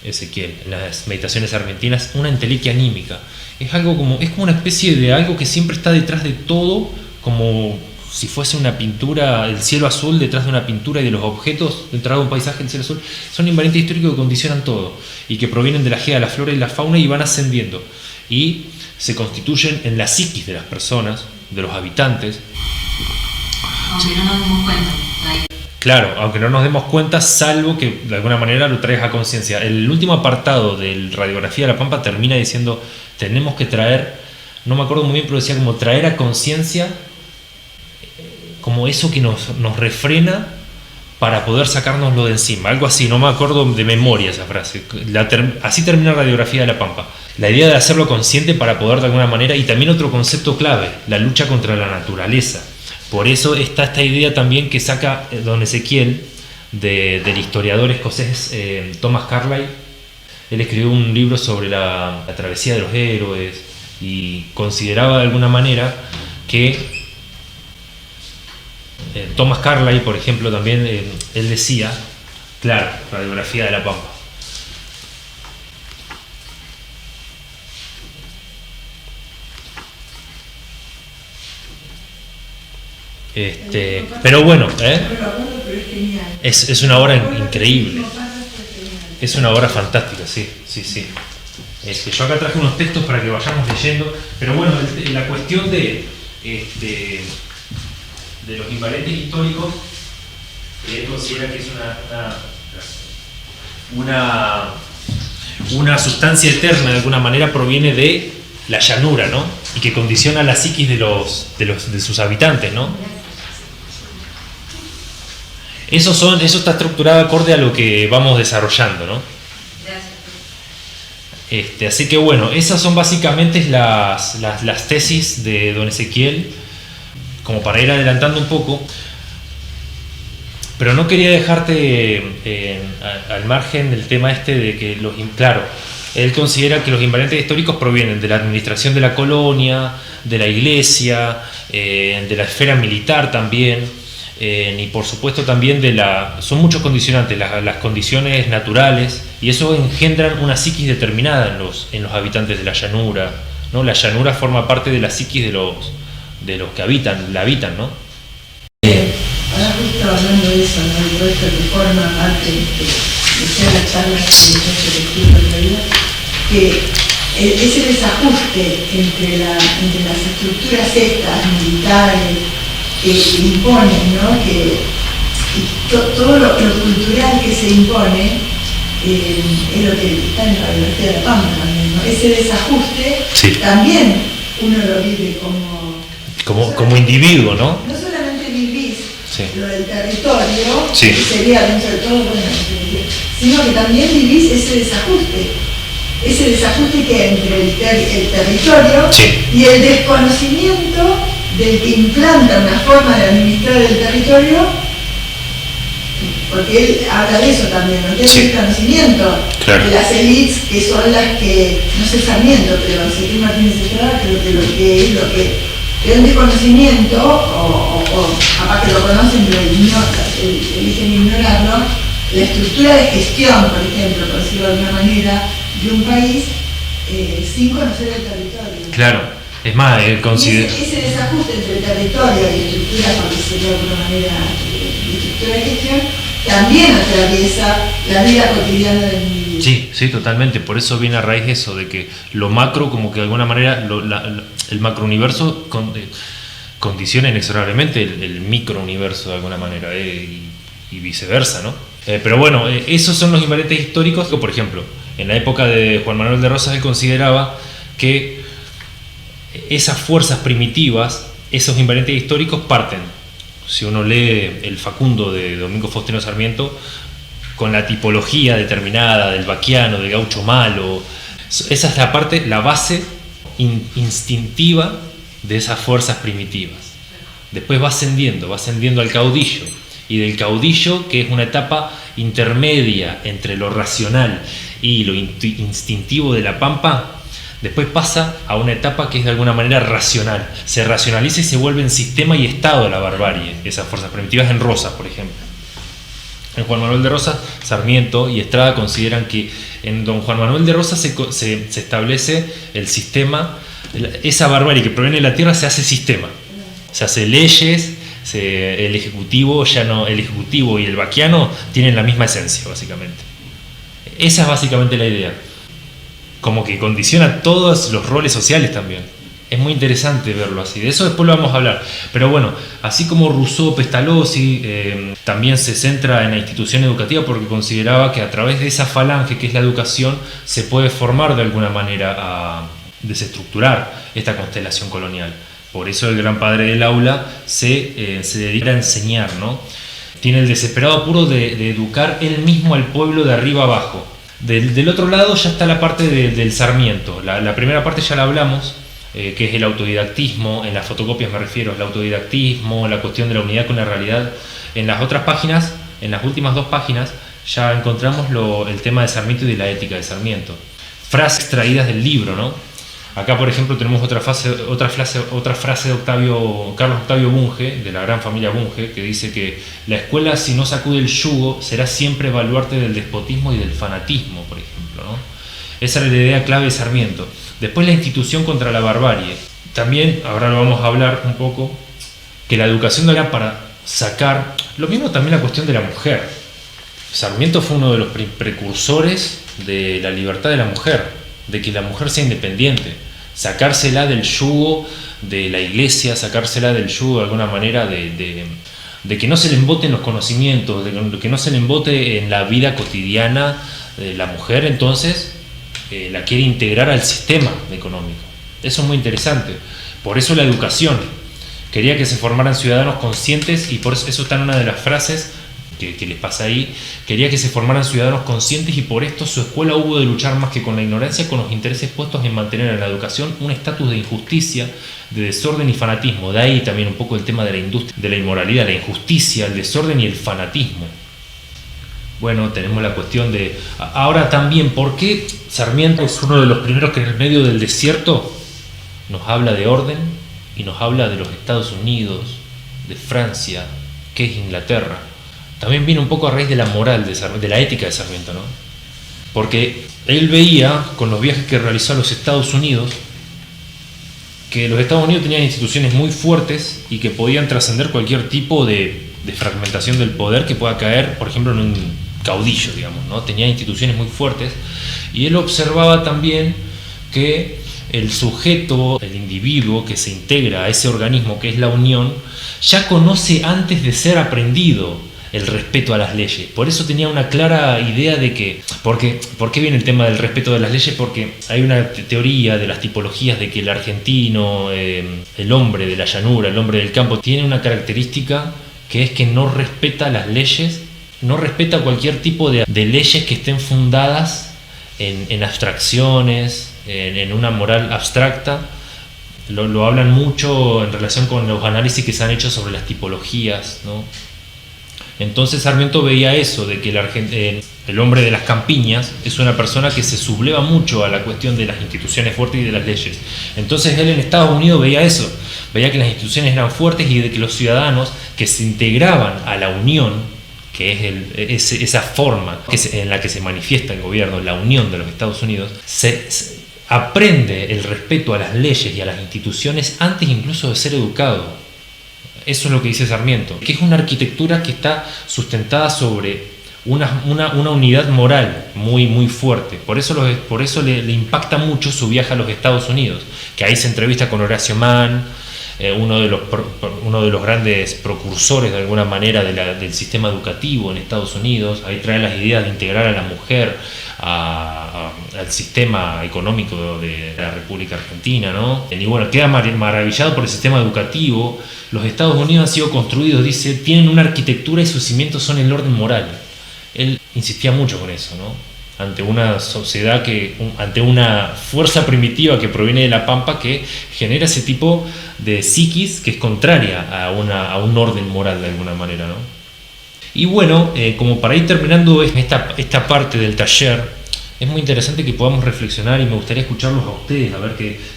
[SPEAKER 1] Ezequiel, en las meditaciones argentinas, una entelequia anímica. Es como una especie de algo que siempre está detrás de todo, como si fuese una pintura, el cielo azul detrás de una pintura, y de los objetos detrás de un paisaje, el cielo azul, son invariantes históricos que condicionan todo y que provienen de la gea, la flora y la fauna, y van ascendiendo y se constituyen en la psiquis de las personas, de los habitantes.
[SPEAKER 3] Aunque no nos demos cuenta.
[SPEAKER 1] Claro, aunque no nos demos cuenta, salvo que de alguna manera lo traes a conciencia. El último apartado de Radiografía de la Pampa termina diciendo, tenemos que traer, no me acuerdo muy bien, pero decía como traer a conciencia como eso que nos refrena para poder sacárnoslo de encima, algo así, no me acuerdo de memoria esa frase. Así termina Radiografía de la Pampa. La idea de hacerlo consciente para poder de alguna manera, y también otro concepto clave, la lucha contra la naturaleza. Por eso está esta idea también que saca don Ezequiel del historiador escocés Thomas Carlyle. Él escribió un libro sobre la travesía de los héroes y consideraba de alguna manera que Thomas Carlyle, por ejemplo, también él decía, claro, Radiografía de la Pampa. Pero bueno, es una obra increíble, es una obra fantástica, sí. Yo acá traje unos textos para que vayamos leyendo, pero bueno, la cuestión de los invariantes históricos, él considera que es una sustancia eterna, de alguna manera proviene de la llanura, ¿no? Y que condiciona la psiquis de sus habitantes, ¿no? Eso está estructurado acorde a lo que vamos desarrollando, ¿no? Así que bueno, esas son básicamente las tesis de don Ezequiel, como para ir adelantando un poco, pero no quería dejarte al margen del tema de que claro, él considera que los invariantes históricos provienen de la administración de la colonia, de la iglesia, de la esfera militar también, y por supuesto también son muchos condicionantes, las condiciones naturales, y eso engendran una psiquis determinada en los habitantes de la llanura, ¿no? La llanura forma parte de la psiquis de los que la habitan, ¿no?
[SPEAKER 2] Ahora justo hablando de eso, ¿no? Y todo esto que forma parte de toda la charla que yo elegí en realidad, que ese desajuste entre las estructuras estas militares que imponen, ¿no? Todo lo cultural que se impone es lo que está en la Radiografía de la Pampa también, ¿no? Ese desajuste sí. También uno lo vive
[SPEAKER 1] como individuo, ¿no?
[SPEAKER 2] No solamente vivís
[SPEAKER 1] sí.
[SPEAKER 2] Lo del territorio,
[SPEAKER 1] sí.
[SPEAKER 2] Que sería dentro de todo, bueno, sino que también vivís ese desajuste que entre el territorio sí. Y el desconocimiento del que implanta una forma de administrar el territorio, porque él habla de eso también, ¿no? Que hay sí. Desconocimiento claro. De las élites que son las que, no sé Sarmiento, pero Ezequiel Martínez Estrada, creo que lo que es un desconocimiento, o capaz que lo conocen, pero eligen ignorarlo, la estructura de gestión, por ejemplo, por decirlo de alguna manera, de un país sin conocer el territorio.
[SPEAKER 1] Claro, Es más,
[SPEAKER 2] ese desajuste entre territorio y estructura, por decirlo de alguna manera, de estructura de gestión, también atraviesa la vida cotidiana del individuo.
[SPEAKER 1] Sí, totalmente. Por eso viene a raíz de eso, de que lo macro, como que de alguna manera, el macrouniverso condiciona inexorablemente el microuniverso de alguna manera, y viceversa, ¿no? Pero bueno, esos son los invariantes históricos. Por ejemplo, en la época de Juan Manuel de Rosas, él consideraba que esas fuerzas primitivas, esos invariantes históricos parten. Si uno lee el Facundo de Domingo Faustino Sarmiento, con la tipología determinada del vaquiano, del gaucho malo, esa es la base instintiva de esas fuerzas primitivas. Después va ascendiendo al caudillo, y del caudillo, que es una etapa intermedia entre lo racional y lo instintivo de la pampa, después pasa a una etapa que es de alguna manera racional. Se racionaliza y se vuelve en sistema y estado de la barbarie, esas fuerzas primitivas en Rosas, por ejemplo. En Juan Manuel de Rosas, Sarmiento y Estrada consideran que en don Juan Manuel de Rosas se establece el sistema, esa barbarie que proviene de la tierra se hace sistema, se hace leyes, el ejecutivo y el vaquiano tienen la misma esencia, básicamente. Esa es básicamente la idea. Como que condiciona todos los roles sociales también. Es muy interesante verlo así. De eso después lo vamos a hablar. Pero bueno, así como Rousseau, Pestalozzi también se centra en la institución educativa porque consideraba que a través de esa falange que es la educación se puede formar de alguna manera a desestructurar esta constelación colonial. Por eso el gran padre del aula se dedica a enseñar, ¿no? Tiene el desesperado apuro de educar él mismo al pueblo de arriba abajo. Del otro lado ya está la parte del Sarmiento. La primera parte ya la hablamos, que es el autodidactismo. En las fotocopias me refiero al autodidactismo, la cuestión de la unidad con la realidad. En las otras páginas, en las últimas 2 páginas, ya encontramos el tema de Sarmiento y de la ética de Sarmiento. Frases extraídas del libro, ¿no? Acá, por ejemplo, tenemos otra frase de Carlos Octavio Bunge, de la gran familia Bunge, que dice que la escuela, si no sacude el yugo, será siempre baluarte del despotismo y del fanatismo, por ejemplo, ¿no? Esa era la idea clave de Sarmiento. Después la institución contra la barbarie. También, ahora lo vamos a hablar un poco, que la educación no era para sacar... Lo mismo también la cuestión de la mujer. Sarmiento fue uno de los precursores de la libertad de la mujer, de que la mujer sea independiente, sacársela del yugo de la iglesia, sacársela del yugo de alguna manera de que no se le emboten los conocimientos, de que no se le embote en la vida cotidiana de la mujer. Entonces la quiere integrar al sistema económico. Eso es muy interesante. Por eso la educación. Quería que se formaran ciudadanos conscientes, y por eso está en una de las frases que les pasa ahí. Quería que se formaran ciudadanos conscientes, y por esto su escuela hubo de luchar más que con la ignorancia, con los intereses puestos en mantener en la educación un estatus de injusticia, de desorden y fanatismo. De ahí también un poco el tema de la industria, de la inmoralidad, la injusticia, el desorden y el fanatismo. Bueno, tenemos la cuestión de... Ahora también, ¿por qué Sarmiento es uno de los primeros que en el medio del desierto nos habla de orden y nos habla de los Estados Unidos, de Francia, que es Inglaterra? También viene un poco a raíz de la moral de la ética de Sarmiento, ¿no? Porque él veía, con los viajes que realizó a los Estados Unidos, que los Estados Unidos tenían instituciones muy fuertes y que podían trascender cualquier tipo de fragmentación del poder que pueda caer, por ejemplo, en un caudillo, digamos, ¿no? Tenía instituciones muy fuertes, y él observaba también que el sujeto, el individuo que se integra a ese organismo que es la unión, ya conoce antes de ser aprendido el respeto a las leyes. Por eso tenía una clara idea de que... ¿Por qué viene el tema del respeto de las leyes? Porque hay una teoría de las tipologías de que el argentino, el hombre de la llanura, el hombre del campo, tiene una característica que es que no respeta las leyes, no respeta cualquier tipo de leyes que estén fundadas en abstracciones, en una moral abstracta. Lo hablan mucho en relación con los análisis que se han hecho sobre las tipologías, ¿no? Entonces Sarmiento veía eso, de que el hombre de las campiñas es una persona que se subleva mucho a la cuestión de las instituciones fuertes y de las leyes. Entonces él en Estados Unidos veía eso, veía que las instituciones eran fuertes y de que los ciudadanos que se integraban a la unión, que es esa forma en la que se manifiesta el gobierno, la unión de los Estados Unidos, aprende el respeto a las leyes y a las instituciones antes incluso de ser educado. Eso es lo que dice Sarmiento, que es una arquitectura que está sustentada sobre una unidad moral muy fuerte. Por eso le impacta mucho su viaje a los Estados Unidos, que ahí se entrevista con Horacio Mann, uno de los grandes precursores de alguna manera del sistema educativo en Estados Unidos. Ahí trae las ideas de integrar a la mujer al sistema económico de la República Argentina, ¿no? Y bueno, queda maravillado por el sistema educativo. Los Estados Unidos han sido construidos, dice, tienen una arquitectura y sus cimientos son el orden moral. Él insistía mucho con eso, ¿no? Ante una sociedad ante una fuerza primitiva que proviene de la Pampa, que genera ese tipo de psiquis que es contraria a un orden moral de alguna manera, ¿no? Y bueno, como para ir terminando esta parte del taller, es muy interesante que podamos reflexionar y me gustaría escucharlos a ustedes, a ver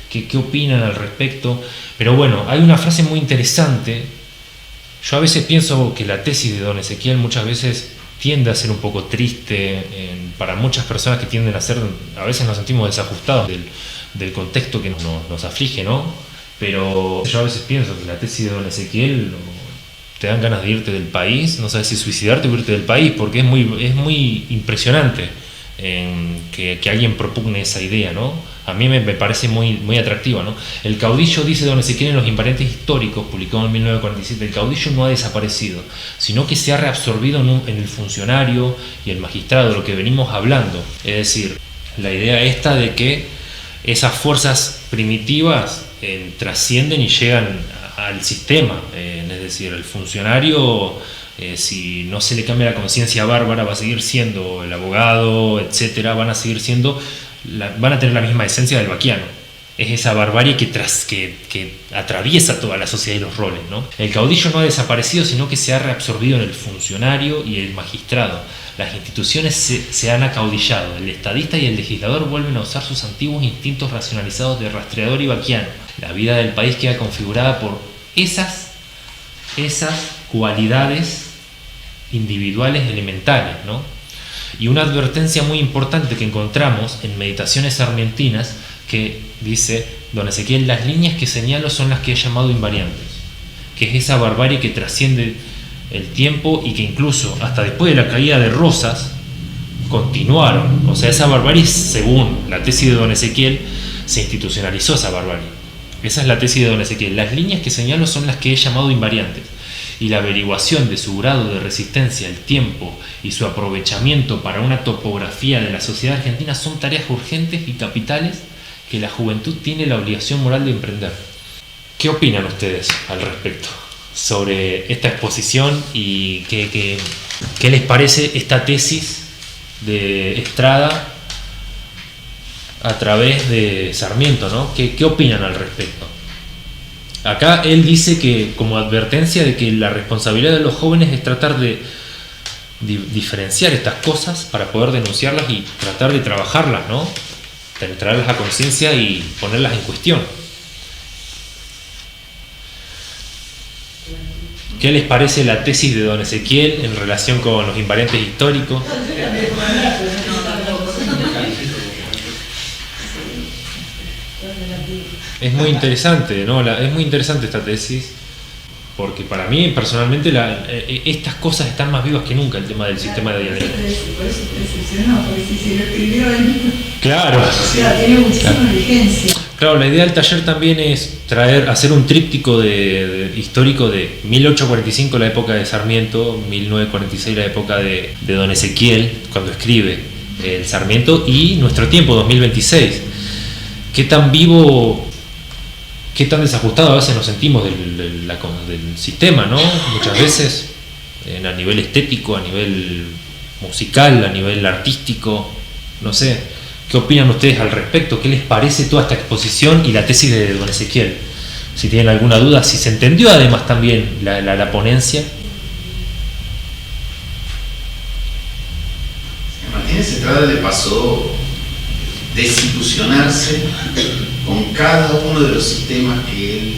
[SPEAKER 1] qué opinan al respecto. Pero bueno, hay una frase muy interesante. Yo a veces pienso que la tesis de don Ezequiel muchas veces tiende a ser un poco triste para muchas personas que tienden a ser, a veces nos sentimos desajustados del contexto que nos aflige, ¿no? Pero yo a veces pienso que la tesis de don Ezequiel te dan ganas de irte del país, no sabes si suicidarte o irte del país, porque es muy impresionante que alguien propugne esa idea, ¿no? A mí me parece muy atractiva, ¿no? El caudillo, dice don Ezequiel en Los Invariantes Históricos, publicado en 1947, el caudillo no ha desaparecido, sino que se ha reabsorbido en el funcionario y el magistrado, lo que venimos hablando. Es decir, la idea esta de que esas fuerzas primitivas trascienden y llegan al sistema, es decir, el funcionario, si no se le cambia la conciencia bárbara, va a seguir siendo el abogado, etcétera, van a tener la misma esencia del Baquiano. Es esa barbarie que atraviesa toda la sociedad y los roles, ¿no? El caudillo no ha desaparecido, sino que se ha reabsorbido en el funcionario y el magistrado. Las instituciones se han acaudillado. El estadista y el legislador vuelven a usar sus antiguos instintos racionalizados de rastreador y baquiano. La vida del país queda configurada por esas cualidades individuales elementales, ¿no? Y una advertencia muy importante que encontramos en Meditaciones Sarmientinas, que dice don Ezequiel: las líneas que señalo son las que he llamado invariantes, que es esa barbarie que trasciende el tiempo y que incluso hasta después de la caída de Rosas continuaron. O sea, esa barbarie, según la tesis de don Ezequiel, se institucionalizó esa barbarie. Esa es la tesis de don Ezequiel: las líneas que señalo son las que he llamado invariantes, y la averiguación de su grado de resistencia al tiempo y su aprovechamiento para una topografía de la sociedad argentina son tareas urgentes y capitales que la juventud tiene la obligación moral de emprender. ¿Qué opinan ustedes al respecto sobre esta exposición y qué les parece esta tesis de Estrada a través de Sarmiento, ¿no? ¿Qué opinan al respecto? Acá él dice que, como advertencia de que la responsabilidad de los jóvenes es tratar de diferenciar estas cosas para poder denunciarlas y tratar de trabajarlas, ¿no? Traerlas a conciencia y ponerlas en cuestión. ¿Qué les parece la tesis de don Ezequiel en relación con los invariantes históricos? Es muy interesante, ¿no? Es muy interesante esta tesis, porque para mí personalmente estas cosas están más vivas que nunca, el tema del sistema de dialéctica.
[SPEAKER 2] Por eso te decepcionó, porque si se lo escribió él.
[SPEAKER 1] Claro.
[SPEAKER 2] O sea, tiene muchísima vigencia.
[SPEAKER 1] Claro, la idea del taller también es hacer un tríptico histórico de 1845, la época de Sarmiento, 1946, la época de don Ezequiel, cuando escribe el Sarmiento, y nuestro tiempo, 2026. ¿Qué tan vivo, qué tan desajustado a veces nos sentimos del sistema, ¿no? Muchas veces, a nivel estético, a nivel musical, a nivel artístico, no sé. ¿Qué opinan ustedes al respecto? ¿Qué les parece toda esta exposición y la tesis de don Ezequiel? Si tienen alguna duda, si se entendió además también la ponencia.
[SPEAKER 4] A Martínez Estrada le pasó desilusionarse con cada uno de los sistemas que él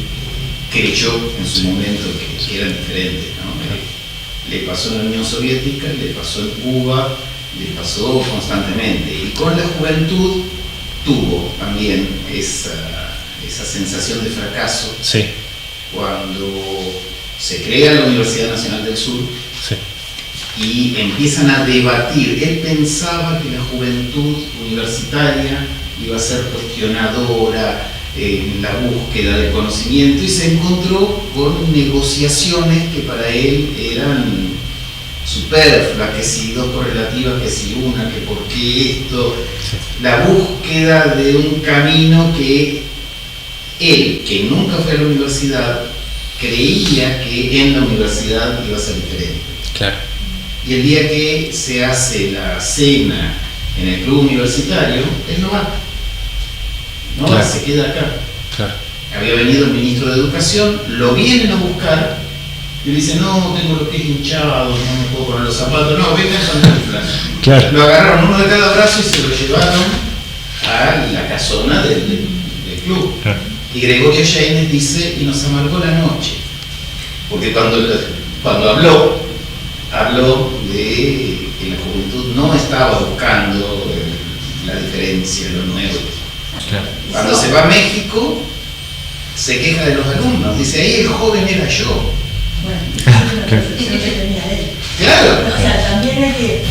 [SPEAKER 4] creyó en su momento que eran diferentes, ¿no? Le pasó en la Unión Soviética, le pasó en Cuba, le pasó constantemente. Y con la juventud tuvo también esa sensación de fracaso
[SPEAKER 1] Sí,
[SPEAKER 4] cuando se crea la Universidad Nacional del Sur
[SPEAKER 1] sí,
[SPEAKER 4] y empiezan a debatir. Él pensaba que la juventud universitaria iba a ser cuestionadora en la búsqueda de conocimiento y se encontró con negociaciones que para él eran superfluas, que si dos correlativas, que si una, que por qué esto, la búsqueda de un camino que él, que nunca fue a la universidad, creía que en la universidad iba a ser diferente.
[SPEAKER 1] claro.
[SPEAKER 4] Y el día que se hace la cena en el club universitario, él no va. No va,
[SPEAKER 1] Claro.
[SPEAKER 4] se queda acá.
[SPEAKER 1] Claro.
[SPEAKER 4] Había venido el ministro de Educación, lo vienen a buscar y le dicen, no, tengo los pies hinchados, no me puedo poner los zapatos. No, venga a Cantinflas.
[SPEAKER 1] Claro.
[SPEAKER 4] Lo agarraron uno de cada brazo y se lo llevaron a la casona del club.
[SPEAKER 1] Claro.
[SPEAKER 4] Y Gregorio Yáñez dice, y nos amargó la noche. Porque cuando habló de que la juventud no estaba buscando la diferencia, lo nuevo.
[SPEAKER 1] Claro.
[SPEAKER 4] Cuando se va a México, se queja de los alumnos. Dice, ahí el joven era yo.
[SPEAKER 2] Bueno, esa es una percepción que tenía él.
[SPEAKER 4] Claro.
[SPEAKER 2] O sea, también hay que,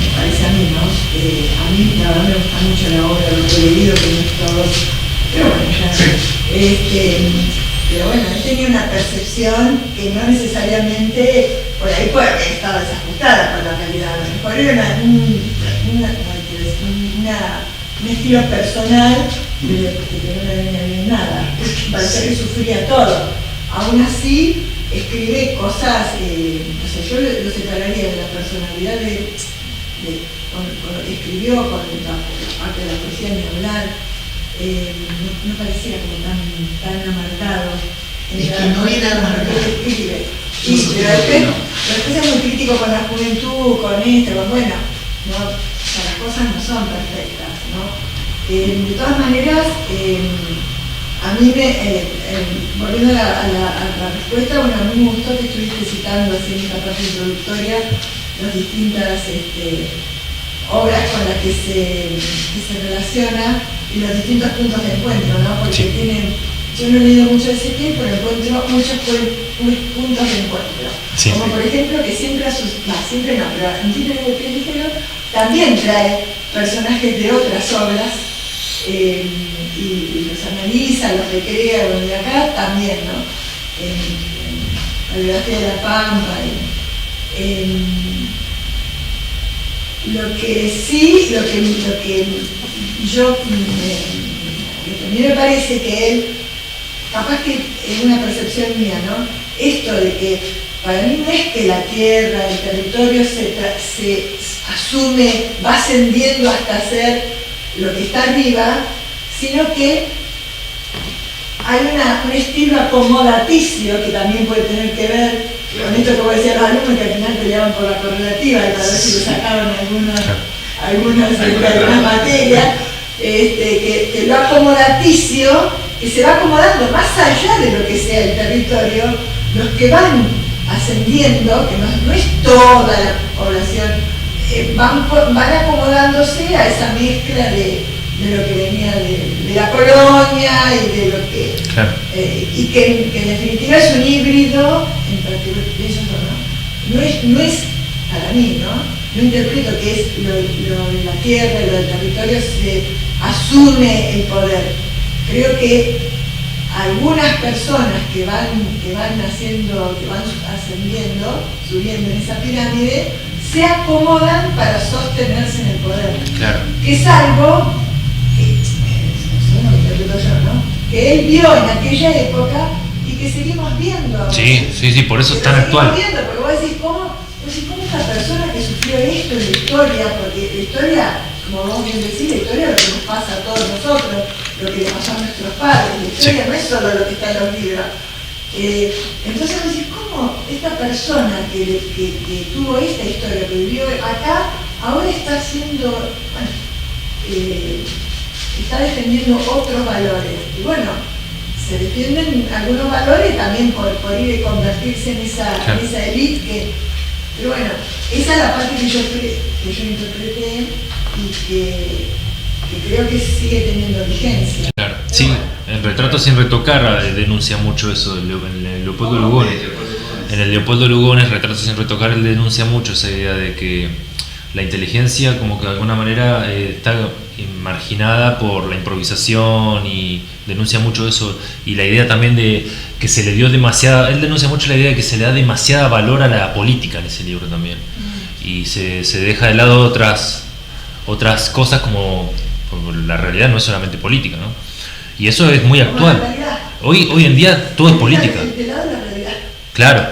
[SPEAKER 2] me parece a mí, ¿no? A mí la verdad me gusta mucho la obra, lo que he leído, que no es todo, pero bueno, ya.
[SPEAKER 4] Sí.
[SPEAKER 2] Pero bueno, él tenía una percepción que no necesariamente, por ahí puede haber estado desajustada con la realidad, a lo mejor era un estilo personal de que no le venía bien nada, parecía que sufría todo. Aún así, escribe cosas, o sea, yo lo separaría de la personalidad con lo que escribió, con la parte de la poesía ni hablar, no parecía como tan amargado.
[SPEAKER 4] Es que no era amargado.
[SPEAKER 2] Escribe. Sí, pero después es muy crítico con la juventud, con esto, con bueno, no, o sea, las cosas no son perfectas, ¿no? De todas maneras, a mí volviendo a la respuesta, bueno, a mí me gustó que estuviste citando así en esta parte introductoria las distintas obras con las que se relaciona y los distintos puntos de encuentro, ¿no? Porque yo no he leído mucho de Ezequiel, pero encuentro muchos puntos de encuentro.
[SPEAKER 1] Sí.
[SPEAKER 2] Como por ejemplo que siempre siempre no, pero en Títere de Piel Ligero también trae personajes de otras obras y los analiza, los recrea, bueno, y acá también, ¿no? En la biografía de la Pampa. Lo que a mí me parece que él, capaz que es una percepción mía, ¿no? Esto de que para mí no es que la tierra, el territorio se asume, va ascendiendo hasta ser lo que está arriba, sino que hay un estilo acomodaticio que también puede tener que ver con esto que vos decías los alumnos, que al final peleaban por la correlativa y para ver si le sacaban algunas materias, que lo acomodaticio, que se va acomodando más allá de lo que sea el territorio, los que van ascendiendo, que no es toda la población, van acomodándose a esa mezcla de lo que venía de la colonia y de lo que
[SPEAKER 1] Claro.
[SPEAKER 2] y que en definitiva es un híbrido entre ellos no es para mí, no interpreto que es lo de la tierra y lo del territorio se asume el poder. Creo que algunas personas que van ascendiendo, subiendo en esa pirámide, se acomodan para sostenerse en el poder.
[SPEAKER 1] Claro.
[SPEAKER 2] Que es algo que él vio en aquella época y que seguimos viendo.
[SPEAKER 1] Sí, por eso es tan actual.
[SPEAKER 2] Viendo, porque vos decís, ¿cómo esta persona que sufrió esto en la historia? Porque la historia, como vos bien decís, la historia es lo que nos pasa a todos nosotros, lo que le pasó a nuestros padres. La historia no es solo lo que está en los libros. Entonces vos decís, ¿cómo esta persona que tuvo esta historia, que vivió acá, ahora está haciendo, está defendiendo otros valores? Y bueno, se defienden algunos valores también por ir a convertirse en esa élite pero bueno, esa es la parte que yo interpreté y que que creo que sigue teniendo vigencia.
[SPEAKER 1] Claro, sí, en Retrato sin retocar denuncia mucho eso, en el Leopoldo Lugones. En el Leopoldo Lugones, Retrato sin retocar, él denuncia mucho esa idea de que la inteligencia como que de alguna manera está marginada por la improvisación, y denuncia mucho eso, y la idea también de que se le dio demasiada, él denuncia mucho la idea de que se le da demasiada valor a la política en ese libro también, y se deja de lado otras cosas como la realidad no es solamente política, ¿no? Y eso es muy actual. Hoy en día todo es política. Claro.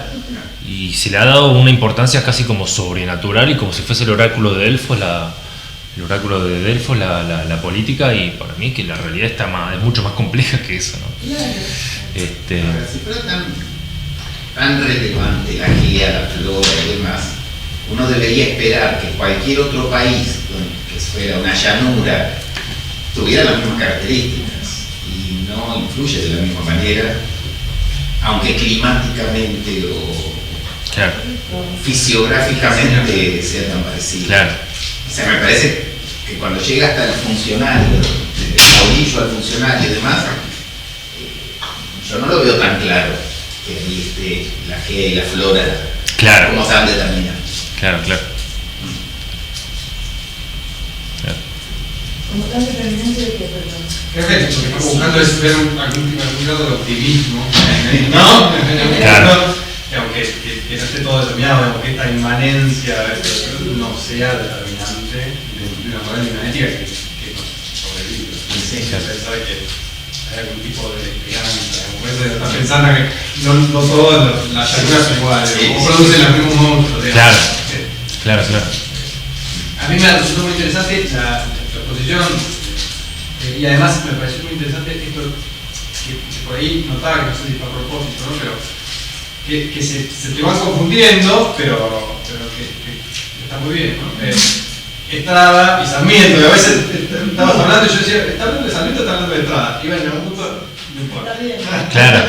[SPEAKER 1] Y se le ha dado una importancia casi como sobrenatural, y como si fuese el oráculo de Delfos, la política, y para mí que la realidad es mucho más compleja que eso, ¿no?
[SPEAKER 4] Si fuera tan relevante la guía, la flora y demás, uno debería esperar que cualquier otro país que fuera una llanura tuviera las mismas características, y no influye de la misma manera, aunque climáticamente o
[SPEAKER 1] claro,
[SPEAKER 4] fisiográficamente sea tan parecido.
[SPEAKER 1] Claro.
[SPEAKER 4] O sea, me parece que cuando llega hasta el funcionario, del caudillo al funcionario y demás, yo no lo veo tan claro que ahí esté la G y la flora,
[SPEAKER 1] claro,
[SPEAKER 4] como saben determinar.
[SPEAKER 1] Claro.
[SPEAKER 2] Como tan determinante de que, perdón.
[SPEAKER 5] Creo que lo que estamos buscando es ver algún grado de optimismo,
[SPEAKER 4] ¿no?
[SPEAKER 1] Claro.
[SPEAKER 5] Aunque que no esté todo determinado, aunque esta inmanencia no sea determinante de una moral y una ética que nos sobrevive. Pensar que hay algún tipo de esperanza, como eso de estar pensando que no todas las llanuras son iguales, o producen los mismos monstruos.
[SPEAKER 1] Claro.
[SPEAKER 5] A mí me resultó muy interesante la exposición, y además me pareció muy interesante esto que por ahí notaba, que no sé si fue a propósito, ¿no? Pero que se te van confundiendo, pero que está muy bien, ¿no? Estrada y Sarmiento, y a veces estabas hablando y yo decía, ¿está hablando de Sarmiento o está hablando de Estrada? Y bueno, en algún punto no importa.
[SPEAKER 1] Claro.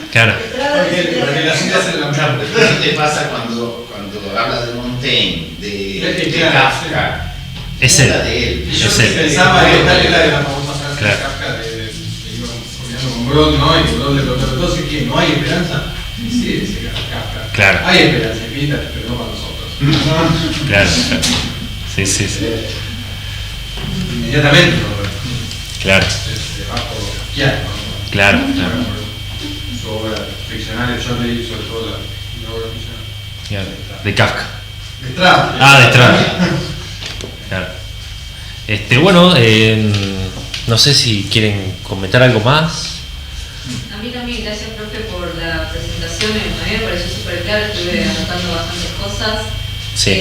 [SPEAKER 5] Porque las ideas se la
[SPEAKER 4] Claro, ¿qué te pasa cuando hablas de Montaigne, de Kafka?
[SPEAKER 1] Es él.
[SPEAKER 5] Y yo pensaba que tal era la famosa frase de Kafka de iba combinando con Brod, ¿no? Y Brod le preguntó, entonces, ¿qué? ¿No hay esperanza? Y sí, dice Kafka.
[SPEAKER 1] Claro.
[SPEAKER 5] Hay esperanza, infinita, pero no para nosotros.
[SPEAKER 1] Claro. Sí.
[SPEAKER 5] Inmediatamente, ¿no?
[SPEAKER 1] Claro.
[SPEAKER 5] Se va por lo kafkiano, ¿no?
[SPEAKER 1] Claro.
[SPEAKER 5] Su obra ficcional, yo leí sobre todo la obra ficcional.
[SPEAKER 1] De Kafka.
[SPEAKER 5] De Estrada.
[SPEAKER 1] De Estrada. Claro. Bueno, no sé si quieren comentar algo más.
[SPEAKER 3] A mí también, gracias profe por la presentación, a mí me pareció súper claro, estuve anotando bastantes cosas.
[SPEAKER 1] Sí.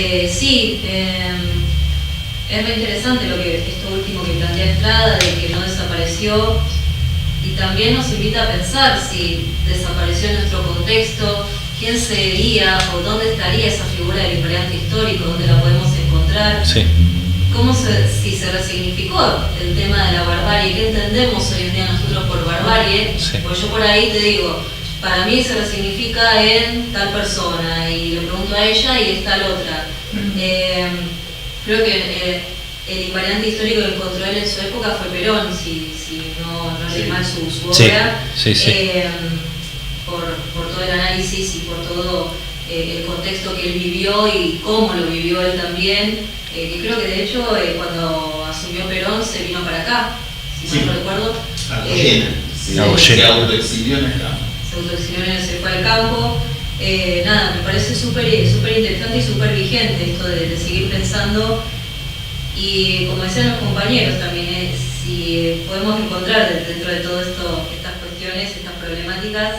[SPEAKER 3] Es muy interesante esto último que plantea Estrada, de que no desapareció, y también nos invita a pensar si desapareció en nuestro contexto, quién sería o dónde estaría esa figura del invariante histórico, dónde la podemos encontrar.
[SPEAKER 1] Sí.
[SPEAKER 3] Si se resignificó el tema de la barbarie, ¿qué entendemos hoy en día nosotros por barbarie?
[SPEAKER 1] Sí.
[SPEAKER 3] Pues yo por ahí te digo, para mí se resignifica en tal persona, y le pregunto a ella y es tal otra. Creo que el invariante histórico que encontró él en su época fue Perón, si no leí mal su obra.
[SPEAKER 1] Sí.
[SPEAKER 3] Por todo el análisis y por todo el contexto que él vivió y cómo lo vivió él también. Que creo que de hecho cuando asumió Perón se vino para acá, si no recuerdo.
[SPEAKER 4] Se autoexilió en el campo.
[SPEAKER 3] Se fue al campo. Me parece súper interesante y súper vigente esto de seguir pensando, y como decían los compañeros también, si podemos encontrar dentro de todo esto, estas cuestiones, estas problemáticas,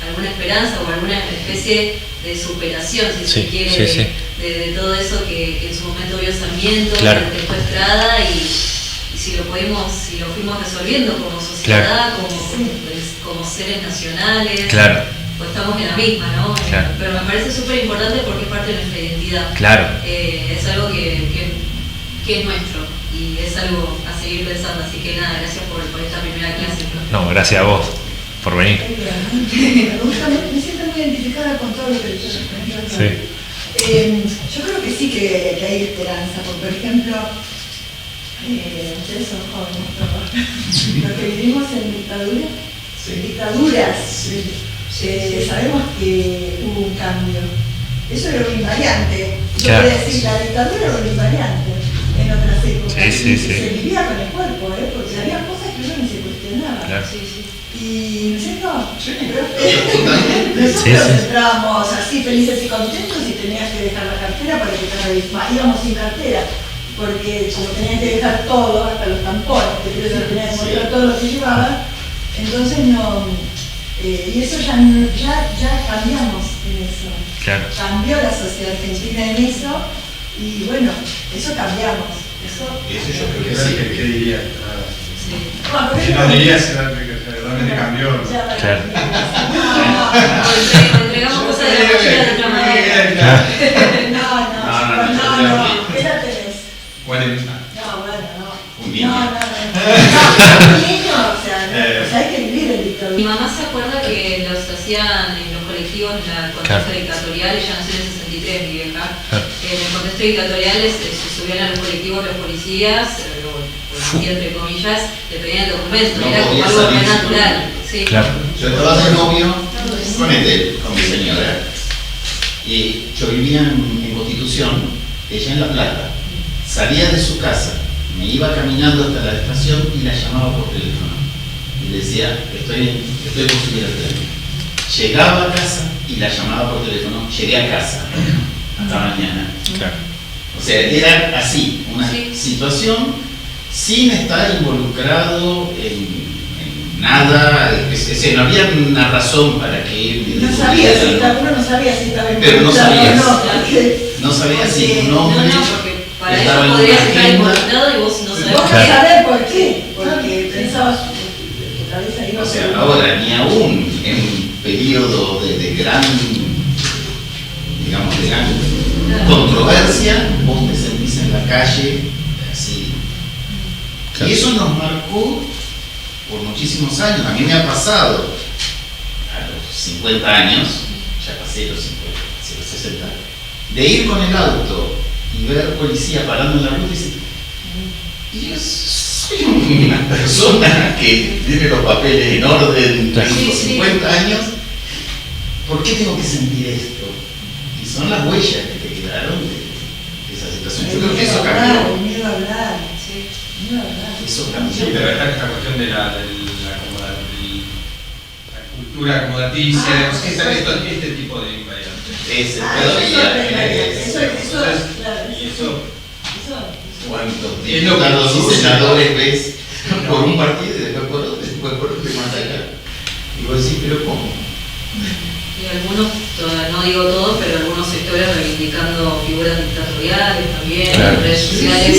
[SPEAKER 3] alguna esperanza o alguna especie de superación, si se quiere, de todo eso que en su momento vio Sarmiento, que fue Estrada, y si lo fuimos resolviendo como sociedad, como seres nacionales, pues estamos en la misma, ¿no? Pero me parece súper importante porque es parte de nuestra identidad. Es algo que es nuestro, y es algo a seguir pensando, así que nada, gracias por esta primera clase.
[SPEAKER 1] No, gracias a vos por venir.
[SPEAKER 2] Me siento muy identificada con todo lo que dijeron. Yo creo que sí que hay esperanza, porque por ejemplo, Ustedes son jóvenes, pero los que vivimos en dictaduras, sabemos que hubo un cambio. Eso era un invariante. Yo podía decir, la dictadura era un invariante en otras épocas. Se vivía con el cuerpo, porque había cosas que uno ni se cuestionaba.
[SPEAKER 1] Claro.
[SPEAKER 2] Y, ¿no es cierto?
[SPEAKER 4] Sí,
[SPEAKER 2] nosotros entrábamos así felices y contentos y tenías que dejar la cartera para que te revisara. Íbamos sin cartera, porque como tenías que dejar todo, hasta los tampones, tenías que mostrar todo lo que llevabas, entonces no... y eso ya cambiamos en eso.
[SPEAKER 1] Claro.
[SPEAKER 2] Cambió la sociedad argentina en eso, y bueno, eso cambiamos. Eso
[SPEAKER 4] yo creo que sí.
[SPEAKER 5] ¿Qué dirías?
[SPEAKER 2] Bueno,
[SPEAKER 5] Si nos dirías que realmente cambió.
[SPEAKER 1] Claro.
[SPEAKER 3] Entregamos cosas de la mochila de otra manera.
[SPEAKER 2] No, ¿qué edad tenés?
[SPEAKER 5] 40.
[SPEAKER 2] No, bueno, no.
[SPEAKER 4] Un niño.
[SPEAKER 2] Un niño, o sea, hay que vivir el dictadura.
[SPEAKER 3] Mi mamá se acuerda que los hacían en los colectivos en el contexto dictatorial, ella nació en el 63, mi vieja. En el contexto dictatorial se subían a los colectivos los policías, policía entre comillas, le pedían el documento,
[SPEAKER 4] No
[SPEAKER 3] era como
[SPEAKER 4] podía
[SPEAKER 3] algo
[SPEAKER 4] salir.
[SPEAKER 3] natural. Sí.
[SPEAKER 1] Claro.
[SPEAKER 4] Yo estaba de novio con mi señora, y yo vivía en Constitución, ella en La Plata. Salía de su casa, me iba caminando hasta la estación y la llamaba por teléfono. Y le decía, estoy por subir al tren. Llegaba a casa y la llamaba por teléfono, llegué a casa, hasta mañana.
[SPEAKER 1] Claro.
[SPEAKER 4] O sea, era así, una situación sin estar involucrado en nada, no había una razón para que...
[SPEAKER 2] Uno no sabía si estaba
[SPEAKER 4] pero no sabía.
[SPEAKER 2] No
[SPEAKER 4] sabía si un hombre...
[SPEAKER 3] No, porque para
[SPEAKER 4] estaba
[SPEAKER 3] eso
[SPEAKER 4] en
[SPEAKER 3] podrías
[SPEAKER 4] una
[SPEAKER 3] estar
[SPEAKER 4] agenda.
[SPEAKER 3] involucrado y vos no sabés
[SPEAKER 2] Vos
[SPEAKER 3] por
[SPEAKER 2] querés
[SPEAKER 3] qué.
[SPEAKER 2] saber por qué, porque pensabas que tal vez ahí no
[SPEAKER 4] O sea, ahora ni aún en un periodo de gran, digamos, de gran controversia, vos te sentís en la calle así. Y eso nos marcó por muchísimos años. A mí me ha pasado a los 50 años, ya pasé los 50, los 60, de ir con el auto y ver policía parando en la ruta y yo soy una persona que tiene los papeles en orden, tengo 50 años, ¿por qué tengo que sentir esto? Y son las huellas que te quedaron de esa situación. Yo creo que eso cambió.
[SPEAKER 2] Miedo a hablar.
[SPEAKER 4] Eso cambió.
[SPEAKER 5] Sí, pero esta cuestión de la cultura acomodaticia, este tipo de invariantes.
[SPEAKER 4] Ese y eso, ¿cuántos diputados y senadores ves por un partido y después por otro y más allá? Y vos decís, ¿pero cómo?
[SPEAKER 3] Y algunos, no digo todos, pero algunos sectores reivindicando figuras dictatoriales también, en redes sociales,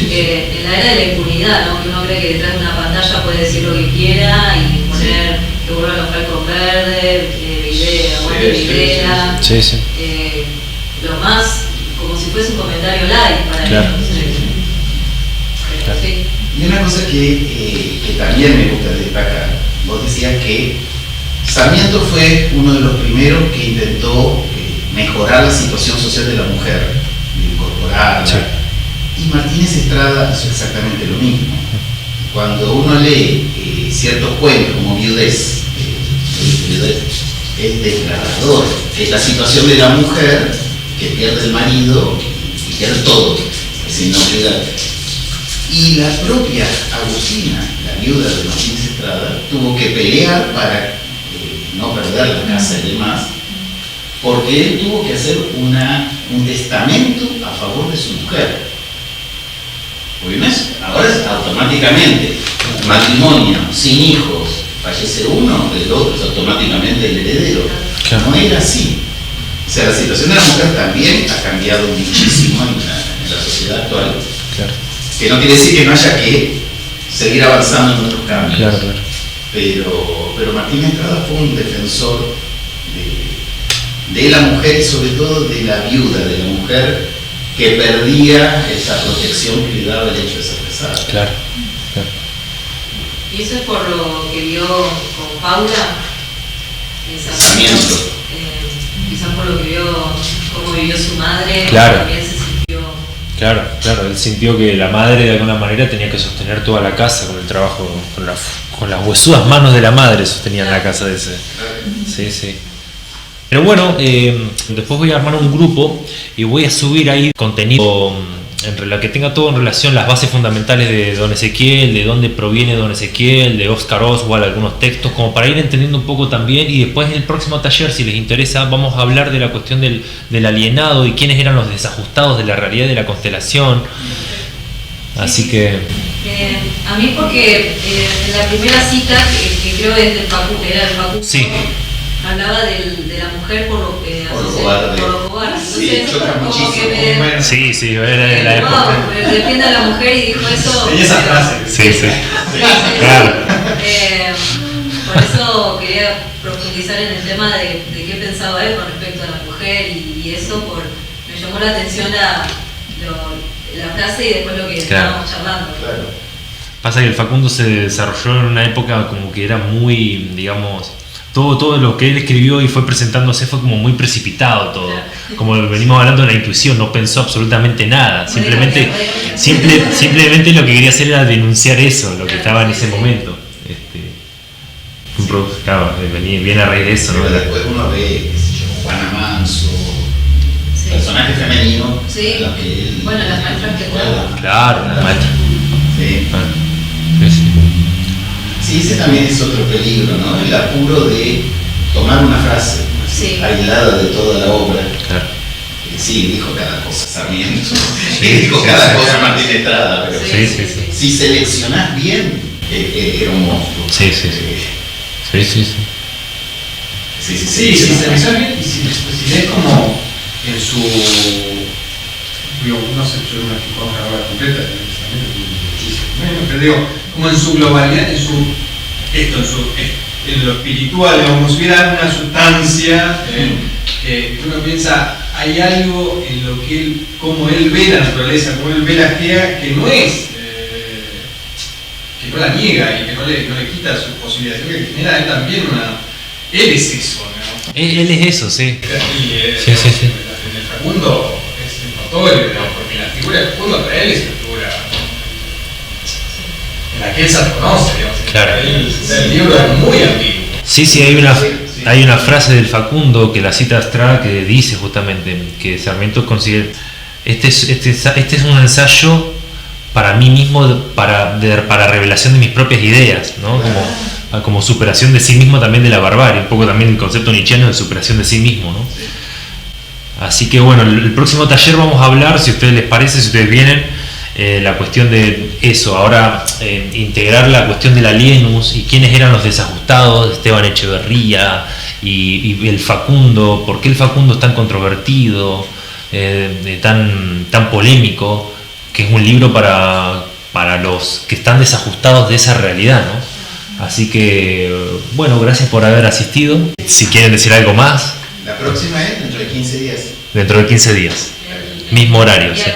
[SPEAKER 3] en la era de la impunidad, ¿no? Que uno cree que detrás de una pantalla puede decir lo que quiera y poner que vuelvan a los con verde, aguante Videla, lo más como si fuese un comentario live para ellos.
[SPEAKER 4] Y una cosa que también me gusta destacar, vos decías que Sarmiento fue uno de los primeros que intentó mejorar la situación social de la mujer, incorporarla. Y Martínez Estrada hizo exactamente lo mismo. Cuando uno lee ciertos cuentos como Viudez, es desgarrador. Es la situación de la mujer que pierde el marido y pierde todo, si no queda. Y la propia Agustina, la viuda de Martínez Estrada, tuvo que pelear para no perder la casa y demás, porque él tuvo que hacer un testamento a favor de su mujer. Ahora es automáticamente matrimonio, sin hijos, fallece uno, el otro es automáticamente el heredero. No era así. O sea, la situación de la mujer también ha cambiado muchísimo en la sociedad actual. Que no quiere decir que no haya que seguir avanzando en otros cambios. Pero Martínez Estrada fue un defensor de la mujer y sobre todo de la viuda, de la mujer que perdía esa protección que le daba el hecho de ser casada.
[SPEAKER 3] Y eso es por lo que vio con Paula en
[SPEAKER 4] Sarmiento.
[SPEAKER 3] quizás por lo que vio, cómo vivió su madre,
[SPEAKER 1] Claro.
[SPEAKER 3] también se sintió
[SPEAKER 1] Claro, él sintió que la madre de alguna manera tenía que sostener toda la casa con el trabajo, con las huesudas manos de la madre sostenían la casa de ese. Sí. Pero bueno, después voy a armar un grupo y voy a subir ahí contenido que tenga todo en relación, las bases fundamentales de Don Ezequiel, de dónde proviene Don Ezequiel, de Oscar Oswald, algunos textos, como para ir entendiendo un poco también. Y después en el próximo taller, si les interesa, vamos a hablar de la cuestión del alienado y quiénes eran los desajustados de la realidad de la constelación. Así que...
[SPEAKER 3] a mí porque en la primera cita, que creo es del Facundo, era el Facundo,
[SPEAKER 1] sí,
[SPEAKER 3] hablaba de la mujer por lo cobarde. Entonces,
[SPEAKER 4] sí, choca muchísimo.
[SPEAKER 1] Sí, era de la época.
[SPEAKER 3] Defiende a la mujer y dijo eso.
[SPEAKER 5] Y esa frase.
[SPEAKER 1] Sí. Claro.
[SPEAKER 3] Por eso quería profundizar en el tema de qué pensaba él con respecto a la mujer y eso, me llamó la atención la frase y después lo que estábamos charlando.
[SPEAKER 4] Claro.
[SPEAKER 1] Pasa que el Facundo se desarrolló en una época como que era muy, digamos... Todo lo que él escribió y fue presentándose fue como muy precipitado todo. Como venimos hablando de la intuición, no pensó absolutamente nada. Simplemente lo que quería hacer era denunciar eso, lo que estaba en ese momento. Claro, viene a raíz de eso, ¿no?
[SPEAKER 4] Pero después uno ve, qué sé yo, Juana Manso, personajes femeninos.
[SPEAKER 3] Sí. Bueno, las maestras que tratan.
[SPEAKER 1] Claro, las maestras.
[SPEAKER 4] Sí.
[SPEAKER 1] Sí.
[SPEAKER 4] Sí, ese también es otro peligro, ¿no? El apuro de tomar una frase aislada de toda la obra.
[SPEAKER 1] Claro.
[SPEAKER 4] Sí, dijo cada cosa Sarmiento, dijo cada cosa Martín Estrada, pero si seleccionás bien, era un monstruo.
[SPEAKER 1] Sí.
[SPEAKER 5] Si seleccionás bien y si lees como en su... no sé, yo no estoy con la obra completa, pero digo, como en su globalidad, en lo espiritual, como si hubiera una sustancia, que uno piensa, hay algo en lo que él, como él ve la naturaleza, como él ve la GEA, que no es, que no la niega y que no le quita sus posibilidades, sino que genera él también él es eso, ¿no?
[SPEAKER 1] Él es eso, sí.
[SPEAKER 5] Y
[SPEAKER 1] sí.
[SPEAKER 5] En el Facundo es notorio, porque la figura del Facundo para él es una figura en la que él se reconoce, digamos.
[SPEAKER 1] Claro.
[SPEAKER 5] El libro es muy antiguo.
[SPEAKER 1] Sí, hay una frase del Facundo que la cita Estrada que dice justamente que Sarmiento considera este es un ensayo para mí mismo, para revelación de mis propias ideas, ¿no? Como superación de sí mismo también de la barbarie, un poco también el concepto nietzscheano de superación de sí mismo, ¿no? Así que bueno, el próximo taller vamos a hablar, si a ustedes les parece, si ustedes vienen, la cuestión de eso, ahora integrar la cuestión del alienus y quiénes eran los desajustados, Esteban Echeverría y el Facundo, por qué el Facundo es tan controvertido, tan polémico, que es un libro para los que están desajustados de esa realidad, ¿no? Así que, bueno, gracias por haber asistido. Si quieren decir algo más.
[SPEAKER 4] La próxima es dentro de 15 días.
[SPEAKER 1] Dentro de 15 días. Mismo horario, sí.